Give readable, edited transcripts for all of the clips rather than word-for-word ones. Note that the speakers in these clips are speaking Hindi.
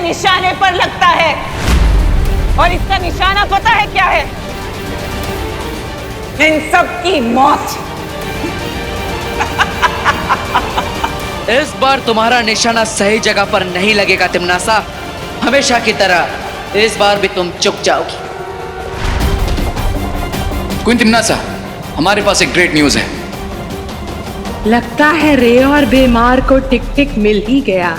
निशाने पर लगता है, और इसका निशाना पता है क्या है? इन सब की मौत। इस बार तुम्हारा निशाना सही जगह पर नहीं लगेगा तिमनासा। हमेशा की तरह इस बार भी तुम चुक जाओगी। क्वीन तिमनासा, हमारे पास एक ग्रेट न्यूज है। लगता है रे और बीमार को टिक टिक मिल ही गया।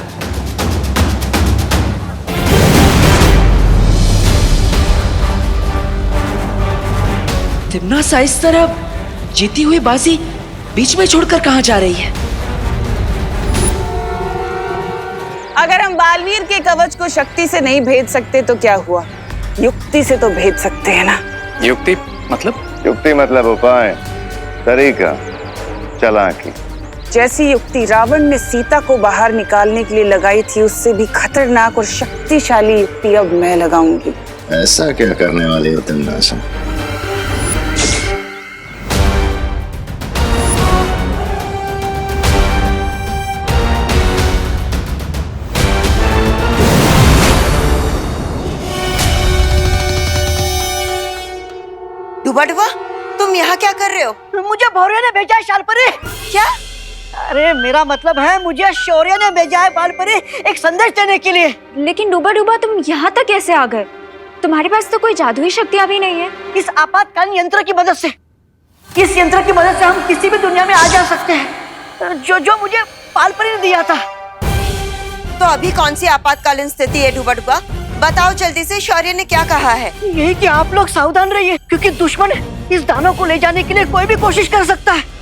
तिमनासा इस तरह जीती हुई बाजी बीच में छोड़कर कहां जा रही है? अगर हम बालवीर के कवच को शक्ति से नहीं भेद सकते तो क्या हुआ, युक्ति से तो भेद सकते हैं ना। युक्ति मतलब? युक्ति मतलब उपाय, तरीका, चालाकी। जैसी युक्ति रावण ने सीता को बाहर निकालने के लिए लगाई थी, उससे भी खतरनाक और शक्तिशाली युक्ति अब मैं लगाऊंगी। ऐसा क्या करने वाली हो तिमनासा? डुबा डुबा, तुम यहाँ क्या कर रहे हो? मुझे भौरे ने भेजा है शालपरी। क्या? अरे मेरा मतलब है मुझे शौर्य ने भेजा है बालपरी एक संदेश देने के लिए। लेकिन डूबा डूबा तुम यहाँ तक कैसे आ गए? तुम्हारे पास तो कोई जादुई शक्तियाँ भी नहीं है। इस आपातकालीन यंत्र की मदद से, इस यंत्र की मदद से हम किसी भी दुनिया में आ जा सकते हैं, जो मुझे बालपरी ने दिया था। तो अभी कौन सी आपातकालीन स्थिति है डुबा डुबा? बताओ जल्दी से, शौर्य ने क्या कहा है? यही कि आप लोग सावधान रहिए, क्योंकि दुश्मन इस दानव को ले जाने के लिए कोई भी कोशिश कर सकता है।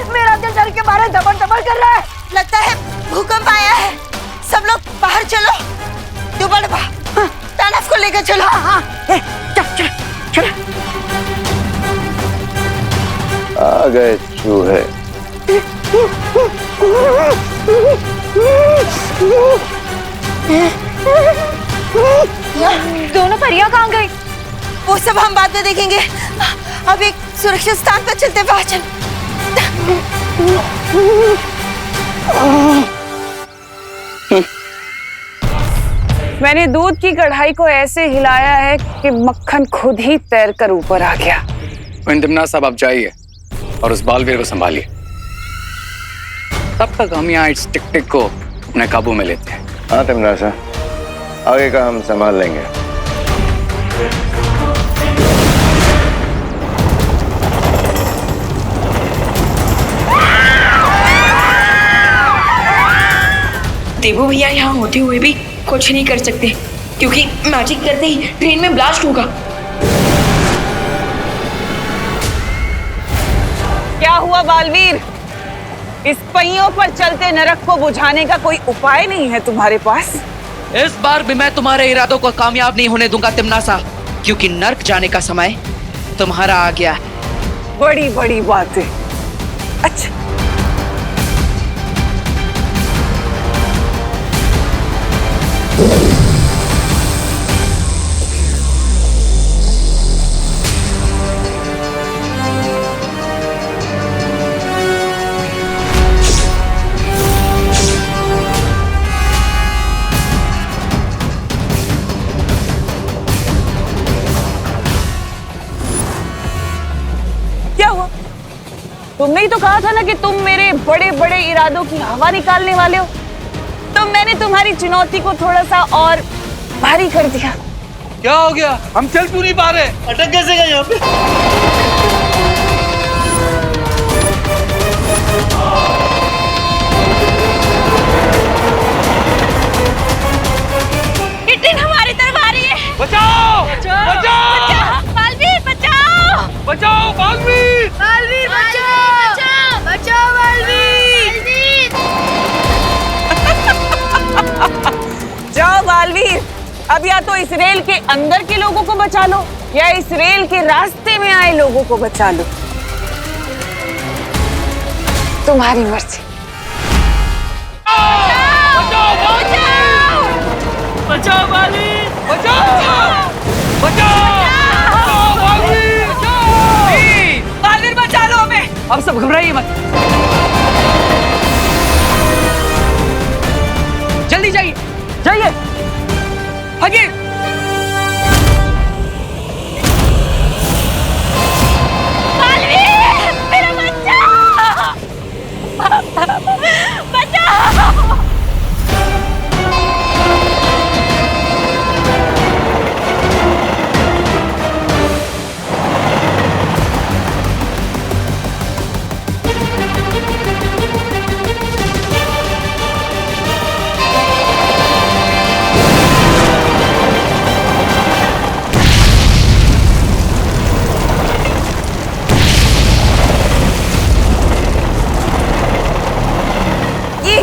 मेरा दिल डर के मारे धबन धबन कर रहा है। लगता है भूकंप आया है। सब लोग बाहर चलो। डुबा डुबा, दानव को लेकर चलो। चल चल चल। आ गए चूहे। दोनों परियां कहाँ गई? वो सब हम बाद में देखेंगे। अब एक सुरक्षित स्थान पर चलते, बाहर चल। मैंने दूध की कढ़ाई को ऐसे हिलाया है कि मक्खन खुद ही तैरकर ऊपर आ गया। क्वीन तिमनासा, आप जाइए और उस बालवीर को संभालिए। तब तक हम यहाँ इस टिक टिक को अपने काबू में लेते हैं। हाँ तिमनासा, आगे का हम संभाल लेंगे। देवो भैया यहाँ होते हुए भी कुछ नहीं कर सकते, क्योंकि मैजिक करते ही ट्रेन में ब्लास्ट होगा। क्या हुआ बालवीर? इस पहियों पर चलते नरक को बुझाने का कोई उपाय नहीं है तुम्हारे पास? इस बार भी मैं तुम्हारे इरादों को कामयाब नहीं होने दूंगा तिमनासा, क्योंकि नर्क जाने का समय तुम्हारा आ गया है। बड़ी बड़ी बातें। अच्छा, क्या हुआ? तुमने ही तो कहा था ना कि तुम मेरे बड़े बड़े इरादों की हवा निकालने वाले हो। तो मैंने तुम्हारी चुनौती को थोड़ा सा और भारी कर दिया। क्या हो गया? हम चल क्यों नहीं पा रहे? अटक कैसे गए यहाँ पे? किटिन हमारी तरफ आ रही है। बचाओ! बचाओ! बचाओ! बालवीर बचाओ! बचाओ बालवीर! बालवीर बचाओ! बचाओ बालवीर! जाओ बालवीर, अब या तो इस रेल के अंदर के लोगों को बचा लो या इस रेल के रास्ते में आए लोगों को बचा लो, तुम्हारी मर्जी। बचाओ बाली, बचाओ, बचाओ बाली, बचाओ। बालवीर बचा लो हमें। अब सब घबराइए मत, जल्दी जाइए जाइए, भागिए। मेरा बच्चा बचाओ।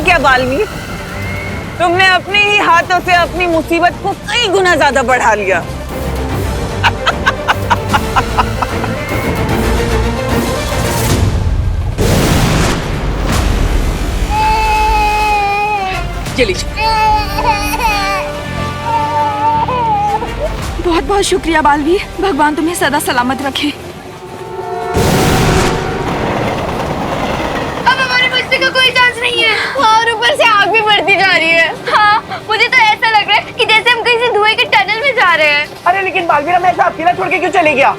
क्या बालवीर, तुमने अपने ही हाथों से अपनी मुसीबत को कई गुना ज्यादा बढ़ा लिया। चलिए, बहुत बहुत शुक्रिया बालवीर, भगवान तुम्हें सदा सलामत रखे। का कोई चांस नहीं है और ऊपर से आग भी बढ़ती जा रही है। हाँ, मुझे तो ऐसा लग रहा है कि जैसे हम कहीं से धुएं के टनल में जा रहे हैं। अरे लेकिन बालवीर हमें ऐसा अकेला छोड़ के क्यों चले गया?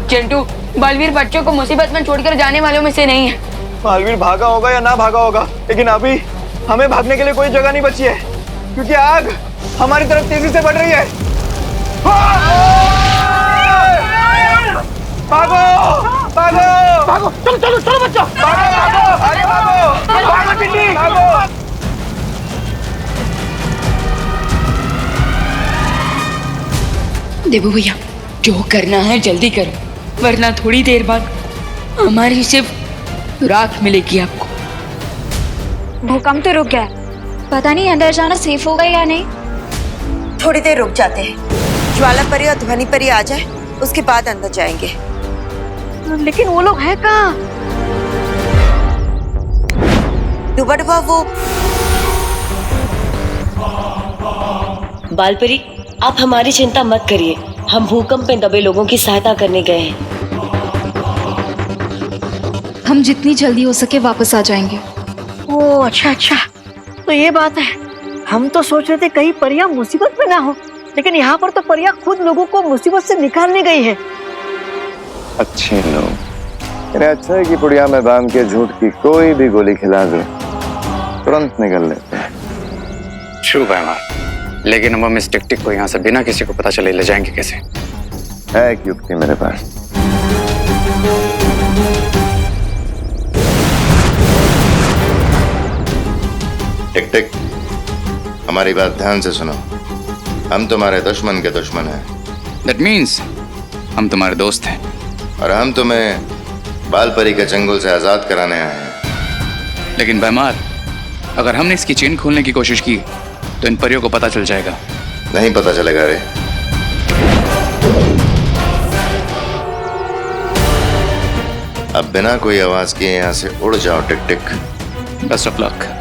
चिंटू, बालवीर बच्चों को मुसीबत में छोड़कर जाने वालों में से नहीं है। बालवीर भागा होगा या ना भागा होगा, लेकिन अभी हमें भागने के लिए कोई जगह नहीं बची है, क्योंकि आग हमारी तरफ तेजी से बढ़ रही है। भागो भागो भागो, चलो चलो चलो बच्चों, भागो भागो, अरे भागो भागो टिंडी भागो। देवू भैया, जो करना है जल्दी करो, वरना थोड़ी देर बाद हमारी सिर्फ राख मिलेगी आपको। भूकंप तो रुक गया, पता नहीं अंदर जाना सेफ होगा या नहीं। थोड़ी देर रुक जाते हैं, ज्वाला परी और ध्वनि परी आ जाए, उसके बाद अंदर जाएंगे। लेकिन वो लोग हैं कहाँ? डुबा वो बालपरी, आप हमारी चिंता मत करिए, हम भूकंप में दबे लोगों की सहायता करने गए हैं। हम जितनी जल्दी हो सके वापस आ जाएंगे। ओ अच्छा अच्छा, तो ये बात है। हम तो सोच रहे थे कहीं परियां मुसीबत में ना हो, लेकिन यहाँ पर तो परियां खुद लोगों को मुसीबत से निकालने गई है। अच्छे लोग। इन्हें अच्छा है कि पुड़िया में बांध के झूठ की कोई भी गोली खिला दो, तुरंत निकल लेते हैं। ट्रू बैमार, लेकिन हम इस टिक-टिक को यहाँ से बिना किसी को पता चले ले जाएंगे कैसे? है एक युक्ति मेरे पास। टिक टिक, हमारी बात ध्यान से सुनो। हम तुम्हारे दुश्मन के दुश्मन हैं। That means हम तुम्हारे दोस्त हैं। और हम तुम्हें बालपरी के चंगुल से आजाद कराने आए हैं। लेकिन बैमार, अगर हमने इसकी चेन खोलने की कोशिश की तो इन परियों को पता चल जाएगा। नहीं पता चलेगा रे। अब बिना कोई आवाज किए यहाँ से उड़ जाओ टिक टिक। Best of luck.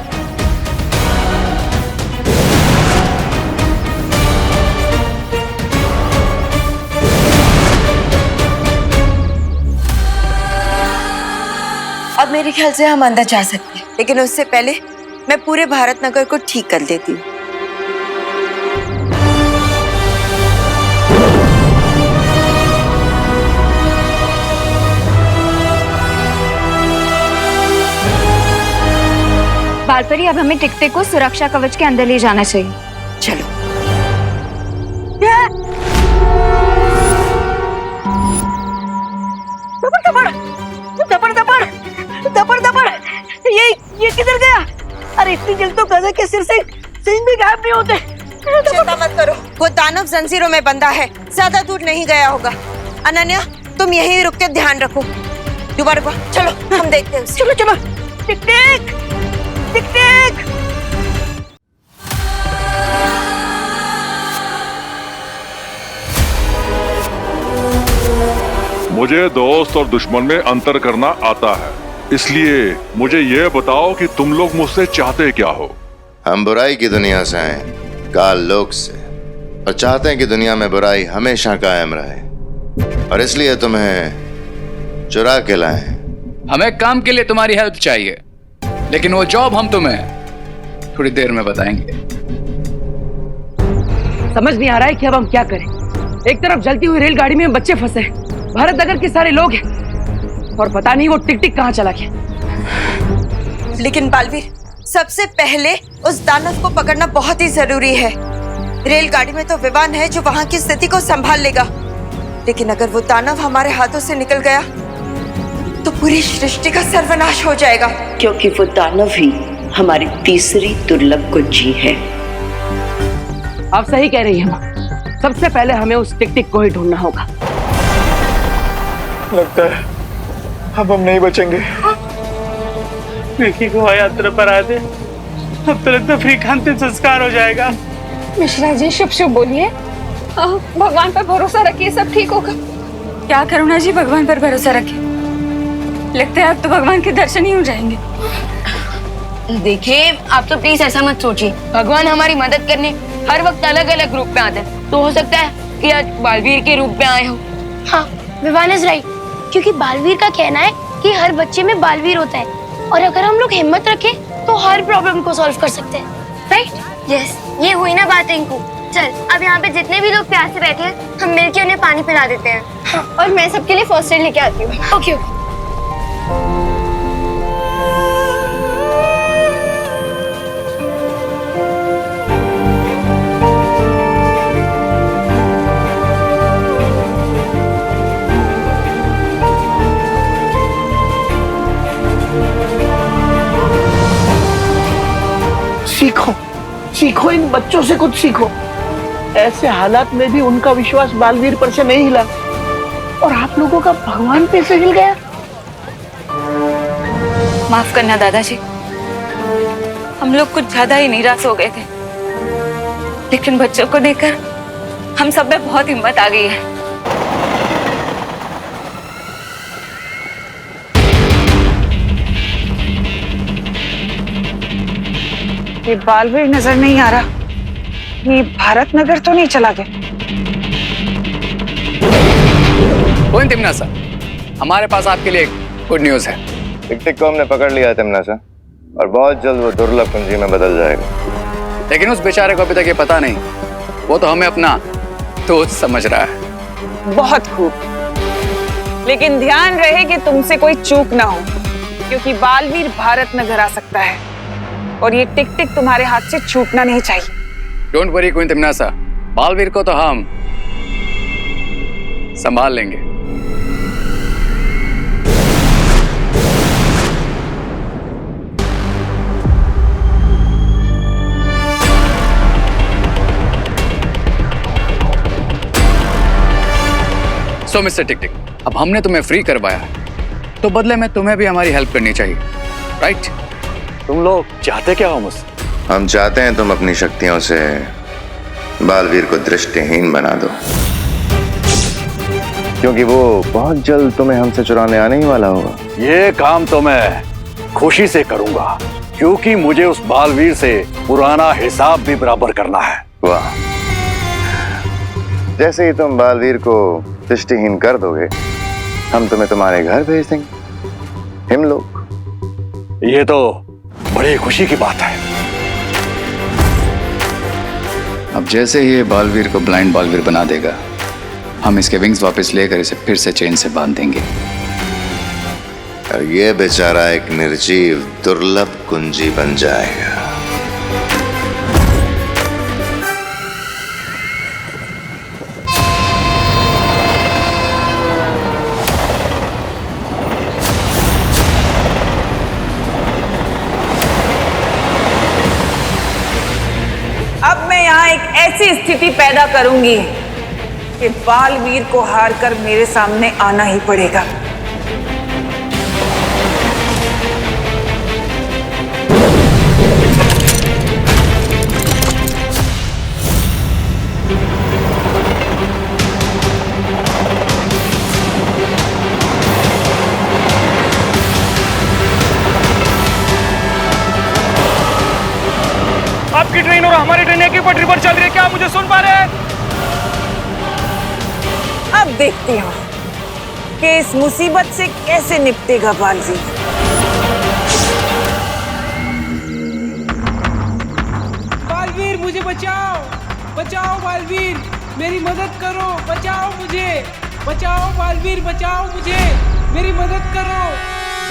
अब मेरे ख्याल से हम अंदर जा सकते हैं, लेकिन उससे पहले मैं पूरे भारत नगर को ठीक कर देती हूँ। बालपरी, अब हमें टिक-टिक को सुरक्षा कवच के अंदर ले जाना चाहिए। चलो। दबड़ दबड़, ये किधर गया? अरे इतनी जल्दी तो गधा के सिर से सिंह भी गायब नहीं होते। चिंता मत करो, वो दानव जंजीरों में बंधा है, ज्यादा दूर नहीं गया होगा। अनन्या, तुम यहीं रुक के ध्यान रखो। दोबारा चलो, हम देखते हैं उसे। चलो चलो। टिक टिक टिक टिक। मुझे दोस्त और दुश्मन में अंतर करना आता है, इसलिए मुझे ये बताओ कि तुम लोग मुझसे चाहते क्या हो? हम बुराई की दुनिया से आए, काल लोक से, और चाहते हैं कि दुनिया में बुराई हमेशा कायम रहे, और इसलिए तुम्हें चुरा के लाए हैं। हमें काम के लिए तुम्हारी हेल्प चाहिए, लेकिन वो जॉब हम तुम्हें थोड़ी देर में बताएंगे। समझ नहीं आ रहा है कि अब हम क्या करें। एक तरफ जलती हुई रेलगाड़ी में बच्चे फंसे हैं, भारत नगर के सारे लोग हैं, और पता नहीं वो टिक टिक कहाँ चला गया। लेकिन बालवीर, सबसे पहले उस दानव को पकड़ना बहुत ही जरूरी है। रेलगाड़ी में तो विमान है जो वहां की स्थिति को संभाल लेगा, लेकिन अगर वो दानव हमारे हाथों से निकल गया तो पूरी सृष्टि का सर्वनाश हो जाएगा। क्योंकि वो दानव ही हमारी तीसरी दुर्लभ कुंजी है। आप सही कह रही हैं माँ, सबसे पहले हमें उस टिक टिक को ही ढूंढना होगा। लगता है अब हम नहीं बचेंगे। विकी को यात्रा पर आ दे, अब तो लगता फ्रीकांत संस्कार हो जाएगा। मिश्रा जी शुभ शुभ बोलिए। भगवान पर भरोसा रखिए, सब ठीक होगा। क्या करुणा जी, भगवान पर भरोसा रखिए। लगता है अब तो भगवान के दर्शन ही हो जाएंगे। देखिए, आप तो प्लीज ऐसा मत सोचिए। भगवान हमारी मदद करने हर वक्त अलग अलग रूप में आते हैं, तो हो सकता है कि आज बालवीर के रूप में आए हो। हाँ, विवान इज राइट, क्योंकि बालवीर का कहना है कि हर बच्चे में बालवीर होता है, और अगर हम लोग हिम्मत रखें तो हर प्रॉब्लम को सॉल्व कर सकते हैं। राइट? यस, ये हुई ना बात रिंकू। चल, अब यहाँ पे जितने भी लोग प्यासे बैठे हैं, हम मिलके उन्हें पानी पिला देते हैं। हाँ, और मैं सबके लिए फर्स्ट एड लेके आती हूँ। Okay okay. सीखो, सीखो, इन बच्चों से कुछ सीखो। ऐसे हालात में भी उनका विश्वास बालवीर पर से नहीं हिला, और आप लोगों का भगवान पे से हिल गया। माफ करना दादाजी, हम लोग कुछ ज्यादा ही निराश हो गए थे, लेकिन बच्चों को देखकर हम सब में बहुत हिम्मत आ गई है। ये बालवीर नजर नहीं आ रहा। ये भारत नगर तो नहीं चला गया। तिमनासा, हमारे पास आपके लिए गुड न्यूज है। टिक टिक को हमने पकड़ लिया है तिमनासा, और बहुत जल्द वो दुर्लभ कुंजी में बदल जाएगा। लेकिन उस बेचारे को अभी तक ये पता नहीं, वो तो हमें अपना दोस्त समझ रहा है। बहुत खूब, लेकिन ध्यान रहे कि तुमसे कोई चूक ना हो, क्योंकि बालवीर भारत नगर आ सकता है, और ये टिक टिक तुम्हारे हाथ से छूटना नहीं चाहिए। डोंट वरी क्वीन तिमनासा, बालवीर को तो हम संभाल लेंगे। सो मिस्टर टिक टिक, अब हमने तुम्हें फ्री करवाया, तो बदले में तुम्हें भी हमारी हेल्प करनी चाहिए, राइट? तुम लोग चाहते क्या हो मुझसे? हम चाहते हैं तुम अपनी शक्तियों से बालवीर को दृष्टिहीन बना दो, क्योंकि वो बहुत जल्द तुम्हें हमसे चुराने आने ही वाला होगा। ये काम तो मैं खुशी से करूंगा, क्योंकि मुझे उस बालवीर से पुराना हिसाब भी बराबर करना है। वाह, जैसे ही तुम बालवीर को दृष्टिहीन कर दोगे, हम तुम्हें तुम्हारे घर भेज देंगे। हम लोग, ये तो बड़ी खुशी की बात है। अब जैसे ही ये बालवीर को ब्लाइंड बालवीर बना देगा, हम इसके विंग्स वापस लेकर इसे फिर से चेन से बांध देंगे, और ये बेचारा एक निर्जीव दुर्लभ कुंजी बन जाएगा। अब मैं यहाँ एक ऐसी स्थिति पैदा करूंगी कि बालवीर को हारकर मेरे सामने आना ही पड़ेगा। आपकी ट्रेन और हमारी ट्रेन एक ही पटरी पर चल रही है, क्या आप मुझे सुन पा रहे हैं? अब देखते हो कि इस मुसीबत से कैसे निपटेगा बालवीर। बालवीर मुझे बचाओ, बचाओ बालवीर, मेरी मदद करो, बचाओ मुझे, बचाओ बालवीर, बचाओ मुझे, मेरी मदद करो,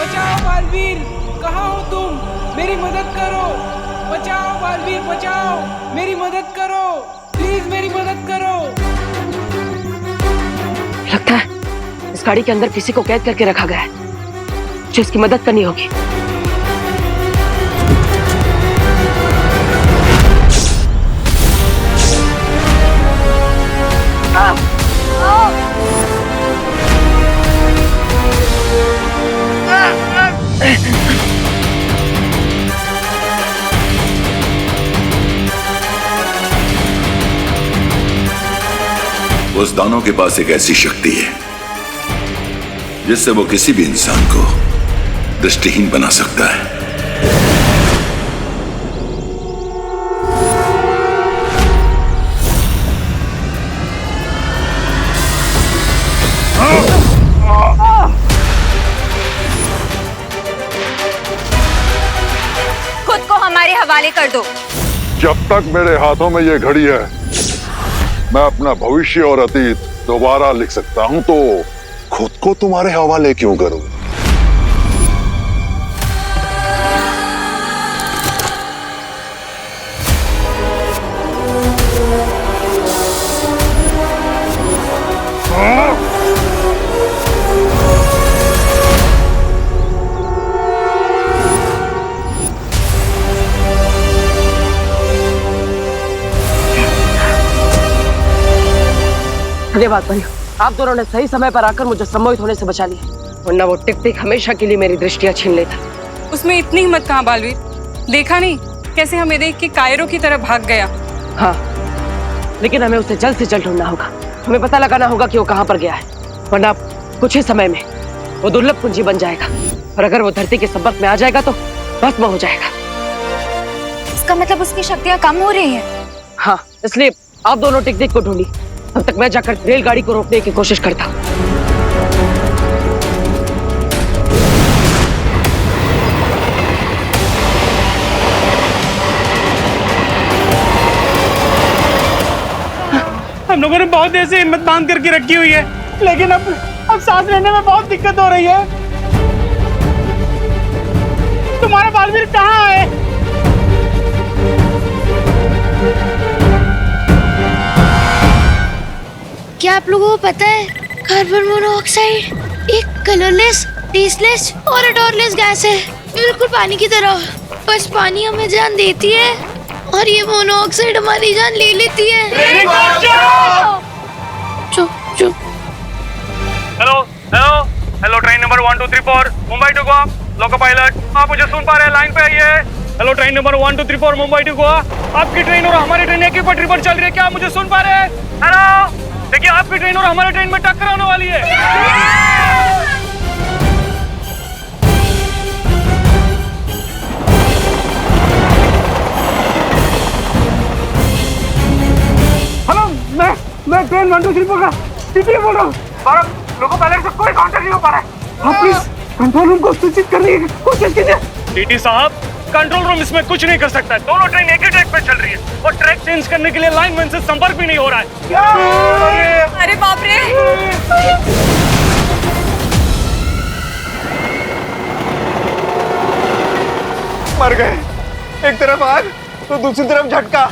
बचाओ बालवीर, कहाँ हो तुम, मेरी मदद करो, बचाओ बालवीर, बचाओ, मेरी मदद करो, प्लीज मेरी मदद करो। लगता है इस गाड़ी के अंदर किसी को कैद करके रखा गया है, मुझे इसकी मदद करनी होगी। उस दानव के पास एक ऐसी शक्ति है जिससे वो किसी भी इंसान को दृष्टिहीन बना सकता है। खुद को हमारे हवाले कर दो। जब तक मेरे हाथों में ये घड़ी है, मैं अपना भविष्य और अतीत दोबारा लिख सकता हूं, तो खुद को तुम्हारे हवाले क्यों करूं? धन्यवाद भाइयों, आप दोनों ने सही समय पर आकर मुझे सम्मोहित होने से बचा लिया, वरना वो टिक टिक हमेशा के लिए मेरी दृष्टियां छीन लेता। उसमें इतनी हिम्मत कहाँ बालवीर, देखा नहीं कैसे हमें देख के कायरों की तरह भाग गया। हाँ, लेकिन हमें उसे जल्द से जल्द ढूंढना होगा, हमें पता लगाना होगा कि वो कहाँ पर गया है, वरना कुछ ही समय में वो दुर्लभ कुंजी बन जाएगा, और अगर वो धरती के संपर्क में आ जाएगा तो भस्म हो जाएगा। इसका मतलब उसकी शक्तियाँ कम हो रही हैं। हाँ, इसलिए आप दोनों टिक टिक को ढूंढी, तब तक मैं जाकर रेलगाड़ी को रोकने की कोशिश करता हूँ। हम लोगों ने बहुत देर से हिम्मत बांध करके रखी हुई है, लेकिन अब सांस लेने में बहुत दिक्कत हो रही है। तुम्हारा बालवीर कहाँ है? क्या आप लोगों को पता है कार्बन मोनोऑक्साइड एक कलरलेस, टेस्टलेस और odorless गैस है, बिल्कुल पानी की तरह। बस पानी हमें जान देती है और ये मोनोऑक्साइड हमारी जान ले लेती है। चुप चुप। Hello hello hello, train number 1234 Mumbai to Goa, loco pilot, आप मुझे सुन पा रहे हैं? लाइन पे आइए। Hello, train number 1234 Mumbai to Goa, आपकी ट्रेन और हमारी ट्रेन एक ही पटरी पर चल रही है, क्या आप मुझे सुन पा रहे हैं? हेलो, देखिए आपकी ट्रेन और हमारी ट्रेन में टक्कर होने वाली है। हेलो, मैं ट्रेन 1234 का टीटी बोल रहा हूँ। लोको पायलट से कोई कांटेक्ट नहीं हो पा रहा है। आप प्लीज कंट्रोल रूम को सूचित करने की कोशिश कीजिए। टीटी साहब, कंट्रोल रूम इसमें कुछ नहीं कर सकता है, दोनों ट्रेन एक ही ट्रैक पे चल रही है और ट्रैक चेंज करने के लिए लाइनमैन से संपर्क भी नहीं हो रहा है। अरे बाप रे! मर गए, एक तरफ आग तो दूसरी तरफ झटका।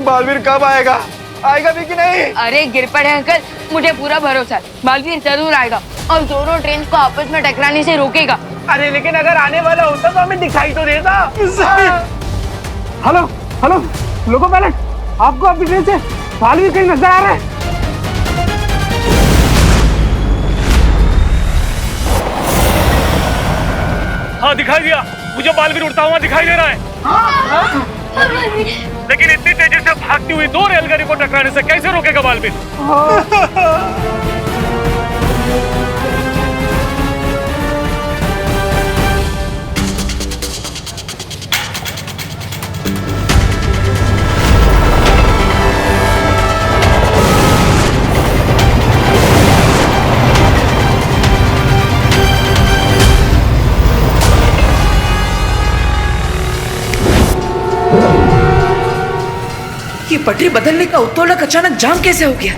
बालवीर कब आएगा? आएगा भी कि नहीं? अरे गिर पड़े अंकल, मुझे पूरा भरोसा है, बालवीर जरूर आएगा और दोनों ट्रेन को आपस में टकराने से रोकेगा। अरे लेकिन अगर आने वाला होता तो हमें दिखाई तो देता। हेलो हेलो, लोको पायलट, आपको आपकी ट्रेन से बालवीर कहीं नजर आ रहा है? हाँ, दिखाई दिया, मुझे बालवीर उड़ता हुआ दिखाई दे रहा है। लेकिन इतनी तेजी से भागती हुई दो रेलगाड़ी को टकराने से कैसे रोकेगा बालवीर? ये पटरी बदलने का उत्तोलक अचानक जाम कैसे हो गया?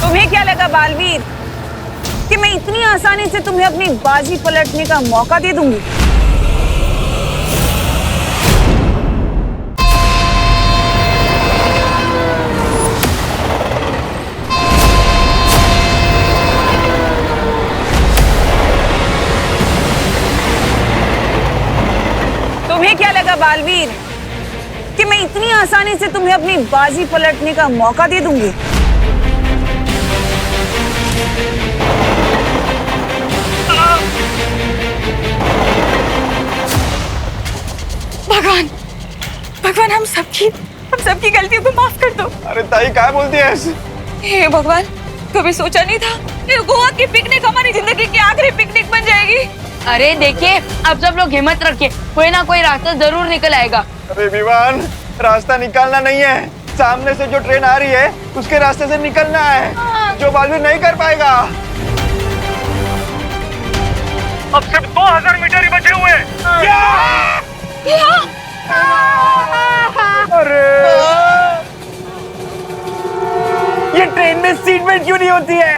तुम्हें क्या लगा बालवीर कि मैं इतनी आसानी से तुम्हें अपनी बाजी पलटने का मौका दे दूंगी? तुम्हें क्या लगा बालवीर कि मैं इतनी आसानी से तुम्हें अपनी बाजी पलटने का मौका दे दूंगी? भगवान, भगवान हम सबकी गलतियों को माफ कर दो। अरे ताई क्या बोलती है ऐसे? हे भगवान, कभी सोचा नहीं था ये गोवा की पिकनिक हमारी जिंदगी की आखिरी पिकनिक बन जाएगी। अरे देखिए, अब सब लोग हिम्मत रखिए, कोई ना कोई रास्ता जरूर निकल आएगा। अरे विवान, रास्ता निकालना नहीं है, सामने से जो ट्रेन आ रही है उसके रास्ते से निकलना है, जो बालवीर नहीं कर पाएगा। अब सिर्फ 2000 मीटर ही बचे हुए हैं। अरे ये ट्रेन में सीट बेल्ट क्यों नहीं होती है?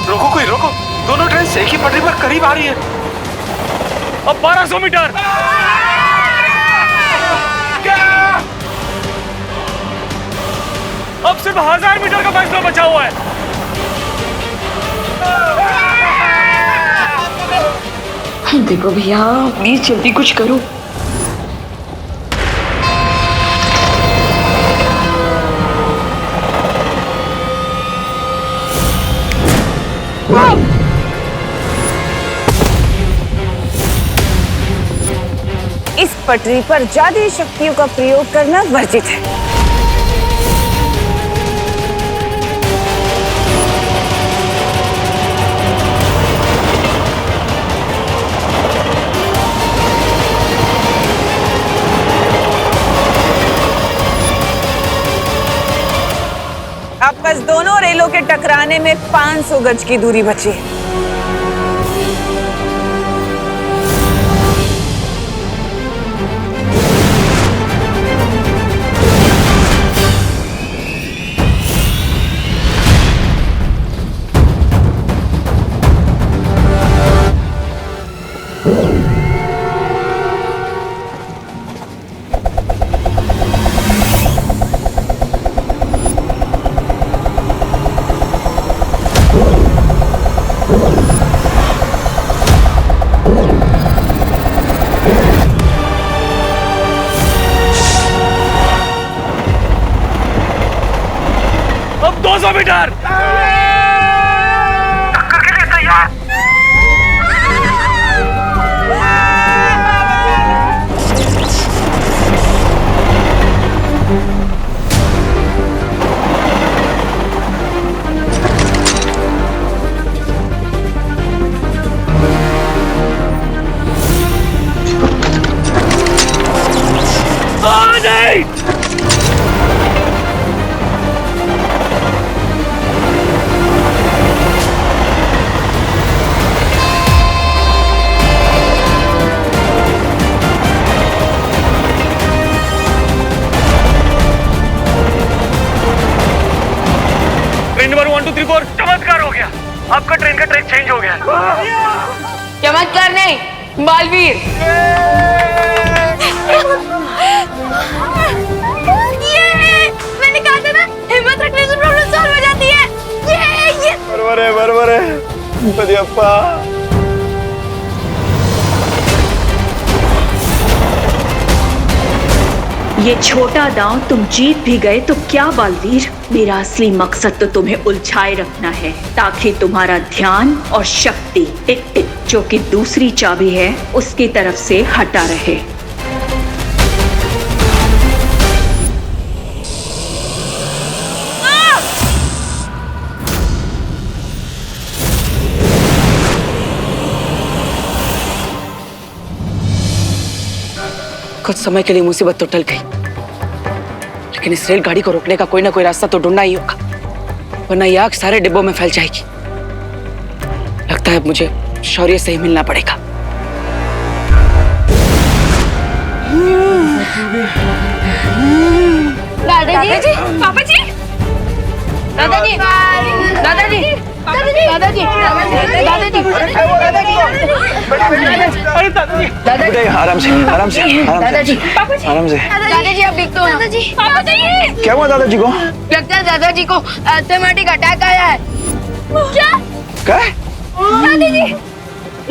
रोको, कोई रोको, दोनों ट्रेन एक ही पटरी पर करीब आ रही है। अब 1200 मीटर। अब सिर्फ 1000 मीटर का फैसला बचा हुआ है। देखो भैया, प्लीज जल्दी कुछ करो। इस पटरी पर जादुई शक्तियों का प्रयोग करना वर्जित है। अब बस दोनों रेलों के टकराने में 500 गज की दूरी बची है। अब 200 मीटर। टक्कर के लिए तैयार। नहीं। ट्रेन नंबर 1 2 3 4 चमत्कार हो गया। आपका ट्रेन का ट्रैक चेंज हो गया। चमत्कार नहीं, बालवीर। मैंने कहा था ना, हिम्मत रखने से प्रॉब्लम सॉल्व हो जाती है। ये बरोबर है बदियप्पा। ये छोटा दांव तुम जीत भी गए तो क्या बालवीर, मेरा असली मकसद तो तुम्हें उलझाए रखना है ताकि तुम्हारा ध्यान और शक्ति टिक टिक जो कि दूसरी चाबी है उसकी तरफ से हटा रहे। कुछ समय के लिए मुसीबत तो टल गई, लेकिन इस रेलगाड़ी को रोकने का कोई ना कोई रास्ता तो ढूंढना ही होगा, वरना ये आग सारे डिब्बों में फैल जाएगी। लगता है अब मुझे शौर्य से ही मिलना पड़ेगा। दादाजी, पापा जी, दादाजी, दादाजी, दादाजी, दादाजी, आराम से आराम से दादाजी, आराम से। दादाजी आप ठीक तो हैं? दादाजी, पापा जी, क्या हुआ दादाजी को? लगता है दादाजी को अस्थमाटिक अटैक आया है। क्या? क्या? दादाजी,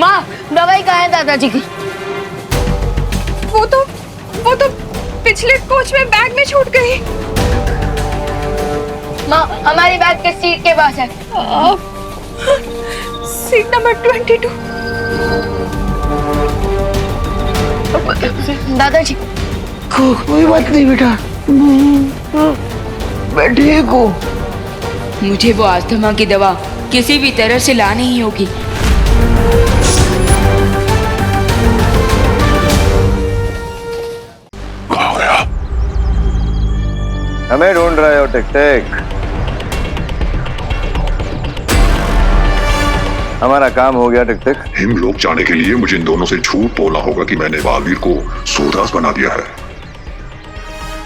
माँ दवाई कहाँ है दादाजी की? वो तो पिछले कोच में बैग में छूट गई। माँ हमारी बैग के सीट के पास है। Seat number 22। दादाजी कोई बात नहीं बेटा, मैं ठीक हूँ। मुझे वो अस्थमा की दवा किसी भी तरह से लानी ही होगी। हमें ढूंढ रहे हो टिक टिक? हमारा काम हो गया टिक टिक। हिम लोग जाने के लिए मुझे इन दोनों से झूठ बोलना होगा कि मैंने बालवीर को सूरदास बना दिया है।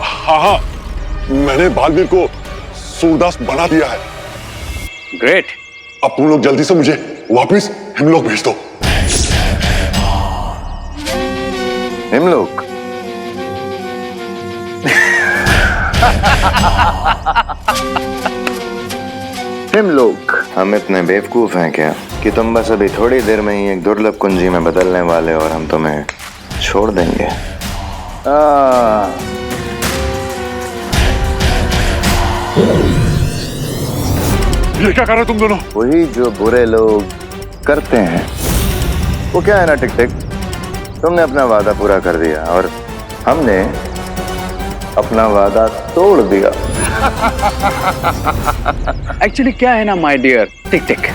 हाँ, मैंने बालवीर को सूरदास बना दिया है। ग्रेट। अब तुम लोग जल्दी से मुझे वापस हिमलोक भेज दो। हिमलोक? हिमलोक? हम इतने बेवकूफ हैं क्या कि तुम बस अभी थोड़ी देर में ही एक दुर्लभ कुंजी में बदलने वाले और हम तुम्हें छोड़ देंगे। ये क्या कर रहे हो तुम दोनों? वही जो बुरे लोग करते हैं। वो क्या है ना टिक टिक, तुमने अपना वादा पूरा कर दिया और हमने अपना वादा तोड़ दिया। एक्चुअली क्या है ना माय डियर टिक टिक,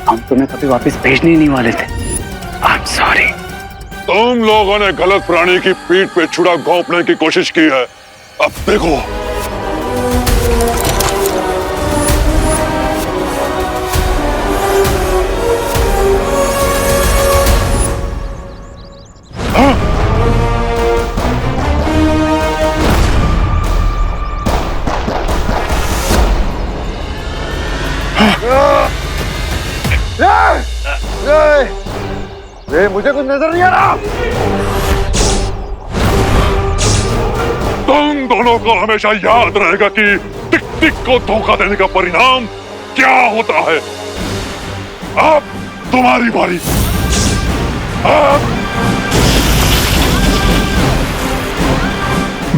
हम तुम्हें कभी वापस भेजने ही नहीं वाले थे। I am sorry. तुम लोगों ने गलत प्राणी की पीठ पे छुरा घोंपने की कोशिश की है। अब देखो। मुझे कुछ नजर नहीं आ रहा। तुम दोनों को हमेशा याद रहेगा कि टिक टिक को धोखा देने का परिणाम क्या होता है। अब तुम्हारी बारी।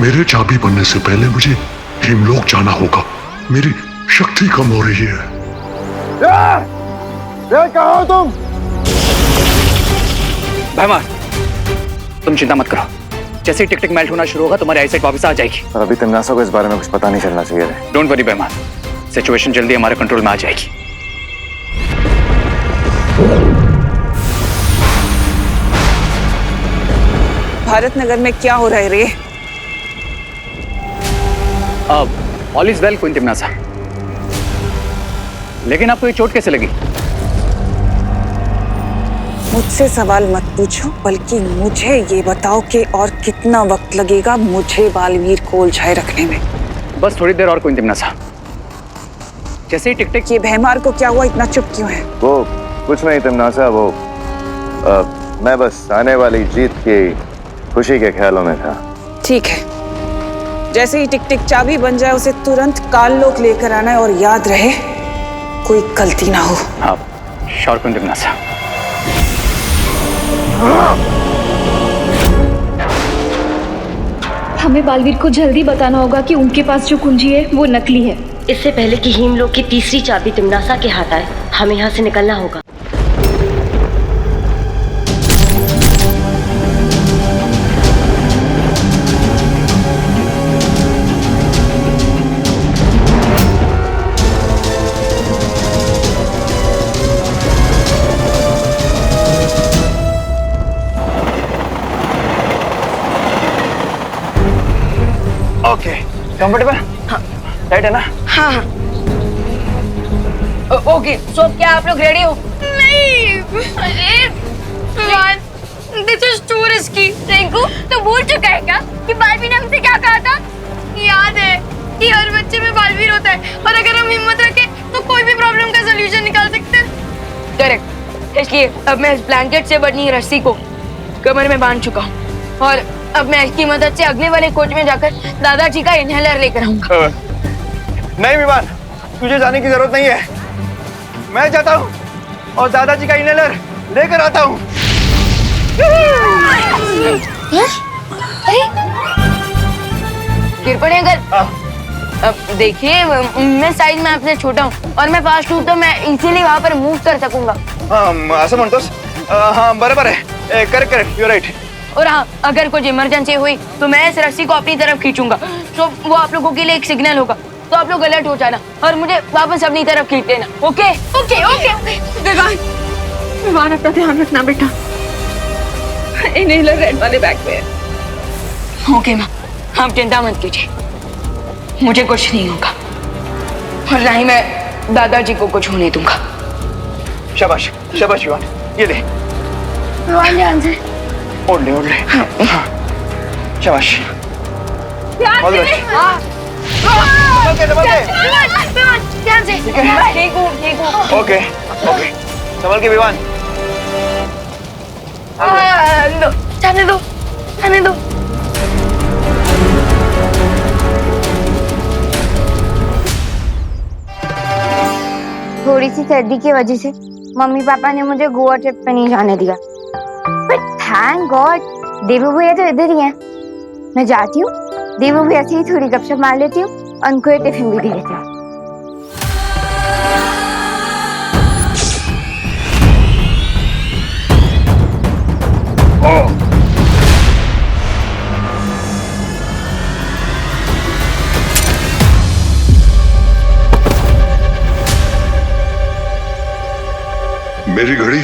मेरे चाबी बनने से पहले मुझे हिमलोक जाना होगा। मेरी शक्ति कम हो रही है। कहाँ हो तुम? भाईमान, तुम चिंता मत करो, जैसे ही टिक टिक मेल्ट होना शुरू होगा तुम्हारी आईसाइट वापस आ जाएगी। और अभी तिमनासा को इस बारे में कुछ पता नहीं चलना चाहिए। डोंट वरी भाईमान, सिचुएशन जल्दी हमारे कंट्रोल में आ जाएगी। भारत नगर में क्या हो रहा है रे? अब ऑल इज वेल क्वीन तिमनासा, लेकिन आपको ये चोट कैसे लगी? मुझसे सवाल मत पूछो, बल्कि मुझे ये बताओ कि और कितना वक्त लगेगा मुझे बालवीर को उलझाए रखने में। बस थोड़ी देर और क्वीन तिमनासा। जैसे ही टिक टिक। ये भैमार को क्या हुआ, इतना चुप क्यों है? वो कुछ नहीं तिमनासा, वो मैं बस आने वाली जीत की खुशी के ख्यालों में था। ठीक है, जैसे ही टिक टिक चाबी बन जाए उसे तुरंत काललोक लेकर आना है और याद रहे कोई गलती ना हो। हाँ, श्योर क्वीन तिमनासा। हमें बालवीर को जल्दी बताना होगा कि उनके पास जो कुंजी है वो नकली है। इससे पहले कि हिमलोक की तीसरी चाबी तिमनासा के हाथ आए, हमें यहाँ से निकलना होगा। कंफर्टेबल? हाँ। राइट है ना? हाँ हाँ। ओके, सो क्या आप लोग रेडी हो? नहीं, अरे this is to risky. Rinku, तो भूल चुका है क्या कि बालवीर ने हमसे क्या कहा था? याद है कि हर बच्चे में बालवीर होता है और अगर हम हिम्मत रखें तो कोई भी प्रॉब्लम का सलूशन निकाल सकते हैं। करेक्ट। इसलिए अब मैं इस ब्लैंकेट से बनी रस्सी को कमर में बांध चुका हूँ और अब मैं इसकी मदद से अगले वाले कोच में जाकर दादाजी का इनहेलर लेकर आऊंगा। नहीं विवान, तुझे जाने की जरूरत नहीं है। मैं जाता हूँ और दादाजी का इनहेलर लेकर आता हूँ। कृपण अंकल, अब देखिए मैं साइज में आपसे छोटा हूँ और मैं फास्ट हूँ तो मैं इजीली वहाँ पर मूव कर सकूंगा। हाँ, असं म्हणतोस? हाँ बराबर है। Correct, you right. और हाँ, अगर कुछ इमरजेंसी हुई तो मैं इस रस्सी को अपनी तरफ खींचूंगा, तो वो आप लोगों के लिए एक सिग्नल होगा, तो आप लोग अलर्ट हो जाना और मुझे वापस अपनी तरफ खींच लेना। Okay okay okay okay. Vivaan अपना ध्यान रखना बेटा। इनहेलर रेड वाले बैग में है। ओके माँ, आप चिंता मत कीजिए, मुझे कुछ नहीं होगा और ना ही मैं दादाजी को कुछ होने दूंगा। शाबाश शाबाश विवान, ये ले। ध्यान से। ओढ़ ले। हाँ। शाबाश। ध्यान से। ध्यान से। ठीक है? ठीक हूँ। ओके, संभल के विवान। जाने दो। थोड़ी सी सर्दी की वजह से मम्मी पापा ने मुझे गोवा ट्रिप पे नहीं जाने दिया, बट थैंक गॉड देवू भैया तो इधर ही हैं। मैं जाती हूँ, देवू भैया से ही थोड़ी गपशप मार लेती हूँ और उनको ये टिफिन भी दे देती हूँ। मेरी घड़ी।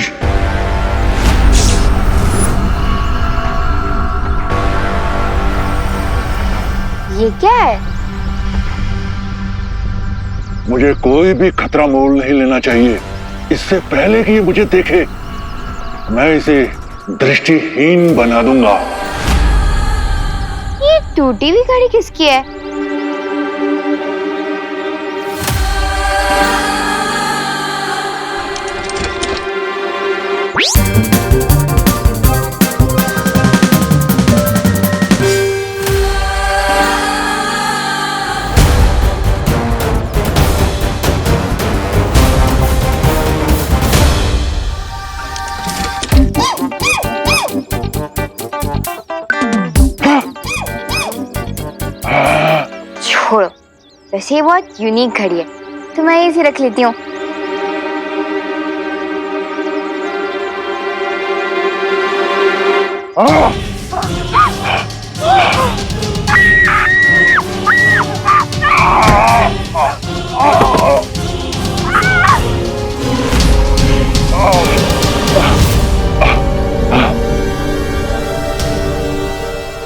ये क्या है? मुझे कोई भी खतरा मोल नहीं लेना चाहिए इससे पहले कि ये मुझे देखे। मैं इसे दृष्टिहीन बना दूंगा। ये टूटी हुई घड़ी किसकी है? छोड़ो, वैसे ये बहुत यूनिक घड़ी है तो मैं इसे रख लेती हूँ।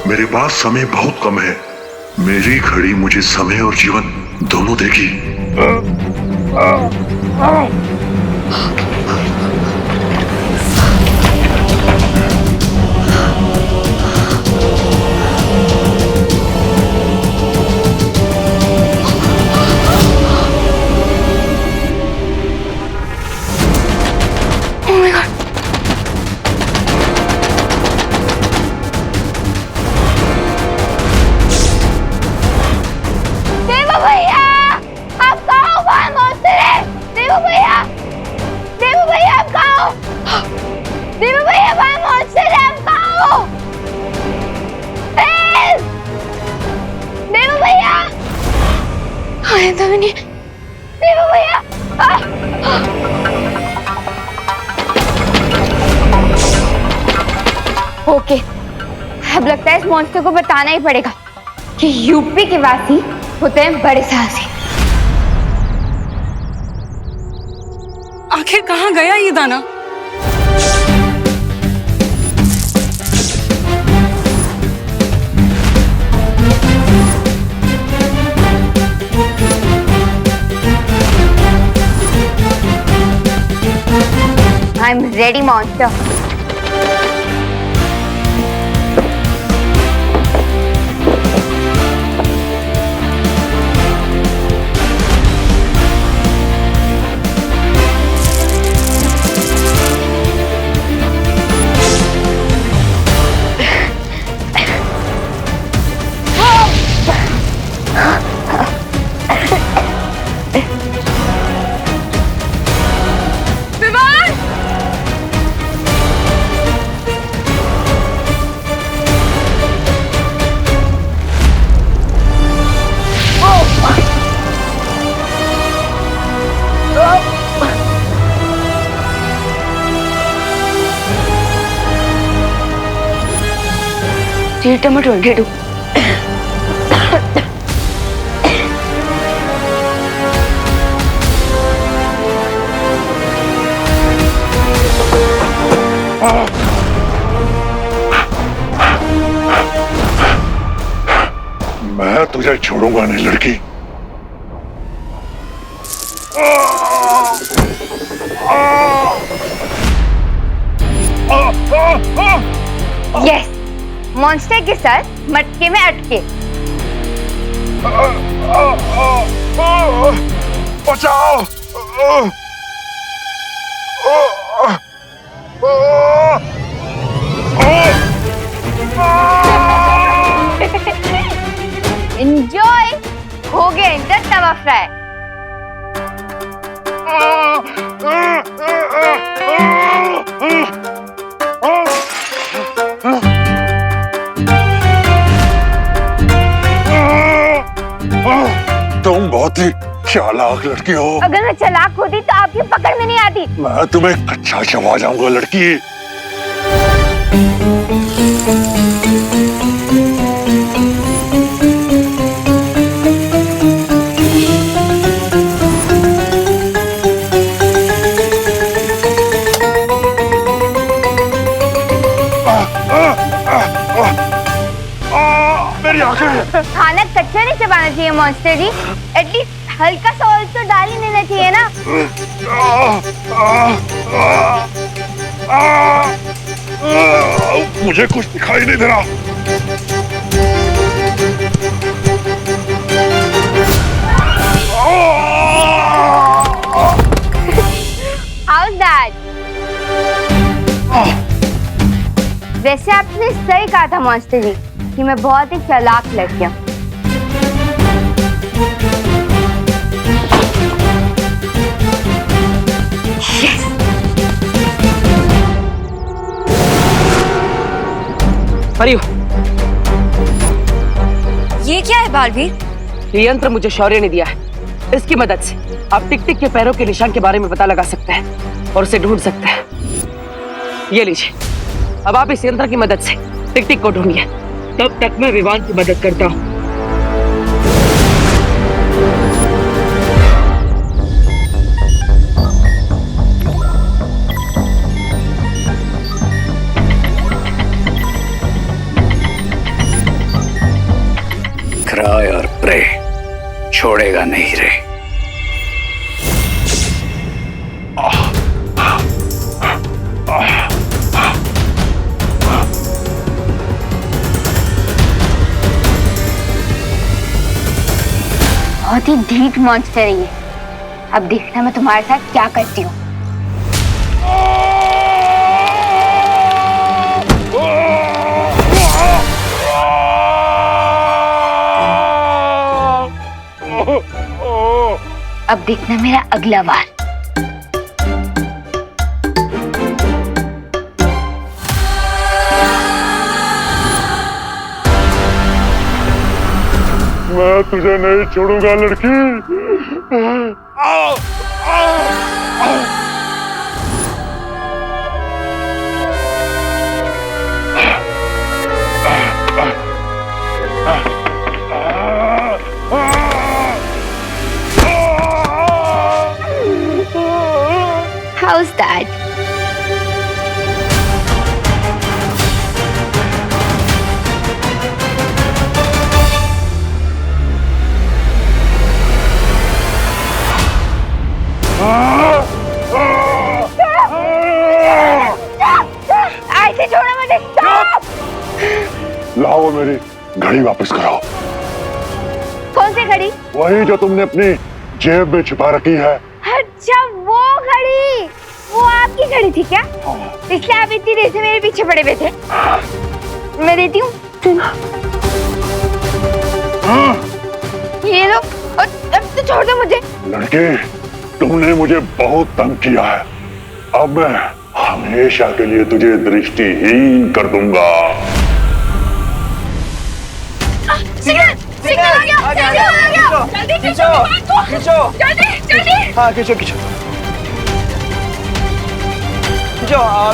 मेरे पास समय बहुत कम है। मेरी घड़ी मुझे समय और जीवन दोनों देगी। ओके, अब लगता है इस मॉन्स्टर को बताना ही पड़ेगा कि यूपी के वासी होते हैं बड़े साहसी। आखिर कहाँ गया ये दाना? I'm ready, monster. Tomato Gettu मैं तुझे छोड़ूंगा नहीं लड़की। यस, मॉन्स्टर के साथ मटके में अटके। बचाओ! एंजॉय, हो गया इनका तवा फ्राई। तुम बहुत ही चालाक लड़की हो। अगर मैं चालाक होती तो आपकी पकड़ में नहीं आती। मैं तुम्हें कच्चा चबा जाऊंगा लड़की। मेरी आंखें। खाना कच्चा नहीं चबाना चाहिए मॉन्स्टर जी, एटलीस्ट हल्का सा ऑयल तो डाल ही देना चाहिए ना। मुझे कुछ दिखाई नहीं दे रहा। How's that? वैसे आपने सही कहा था मॉन्स्टर जी कि मैं बहुत ही चालाक लड़की हूँ। परियो, ये क्या है बालवीर? ये यंत्र मुझे शौर्य ने दिया है। इसकी मदद से आप टिक टिक के पैरों के निशान के बारे में पता लगा सकते हैं और उसे ढूंढ सकते हैं। ये लीजिए, अब आप इस यंत्र की मदद से टिक टिक को ढूंढिए। तब तक मैं विवान की मदद करता हूँ। क्राय और प्रे छोड़ेगा नहीं रे। बहुत ही ढीठ मॉन्स्टर है ये। अब देखना मैं तुम्हारे साथ क्या करती हूँ। अब देखना मेरा अगला वार। मैं तुझे नहीं छोड़ूंगा लड़की। How's that? लाओ मेरी घड़ी वापस कराओ। कौन सी घड़ी? वही जो तुमने अपनी जेब में छिपा रखी है। अच्छा वो घड़ी, वो आपकी घड़ी थी क्या? इसलिए आप इतनी देर से मेरे पीछे पड़े हुए थे। मैं देती हूँ। ये लो, अब तो छोड़ दो मुझे। लड़के, तुमने मुझे बहुत तंग किया है। अब मैं हमेशा के लिए तुझे दृष्टिहीन कर दूंगा। सिग्नल आ गया। जल्दी खींचो। जल्दी। हाँ खींचो।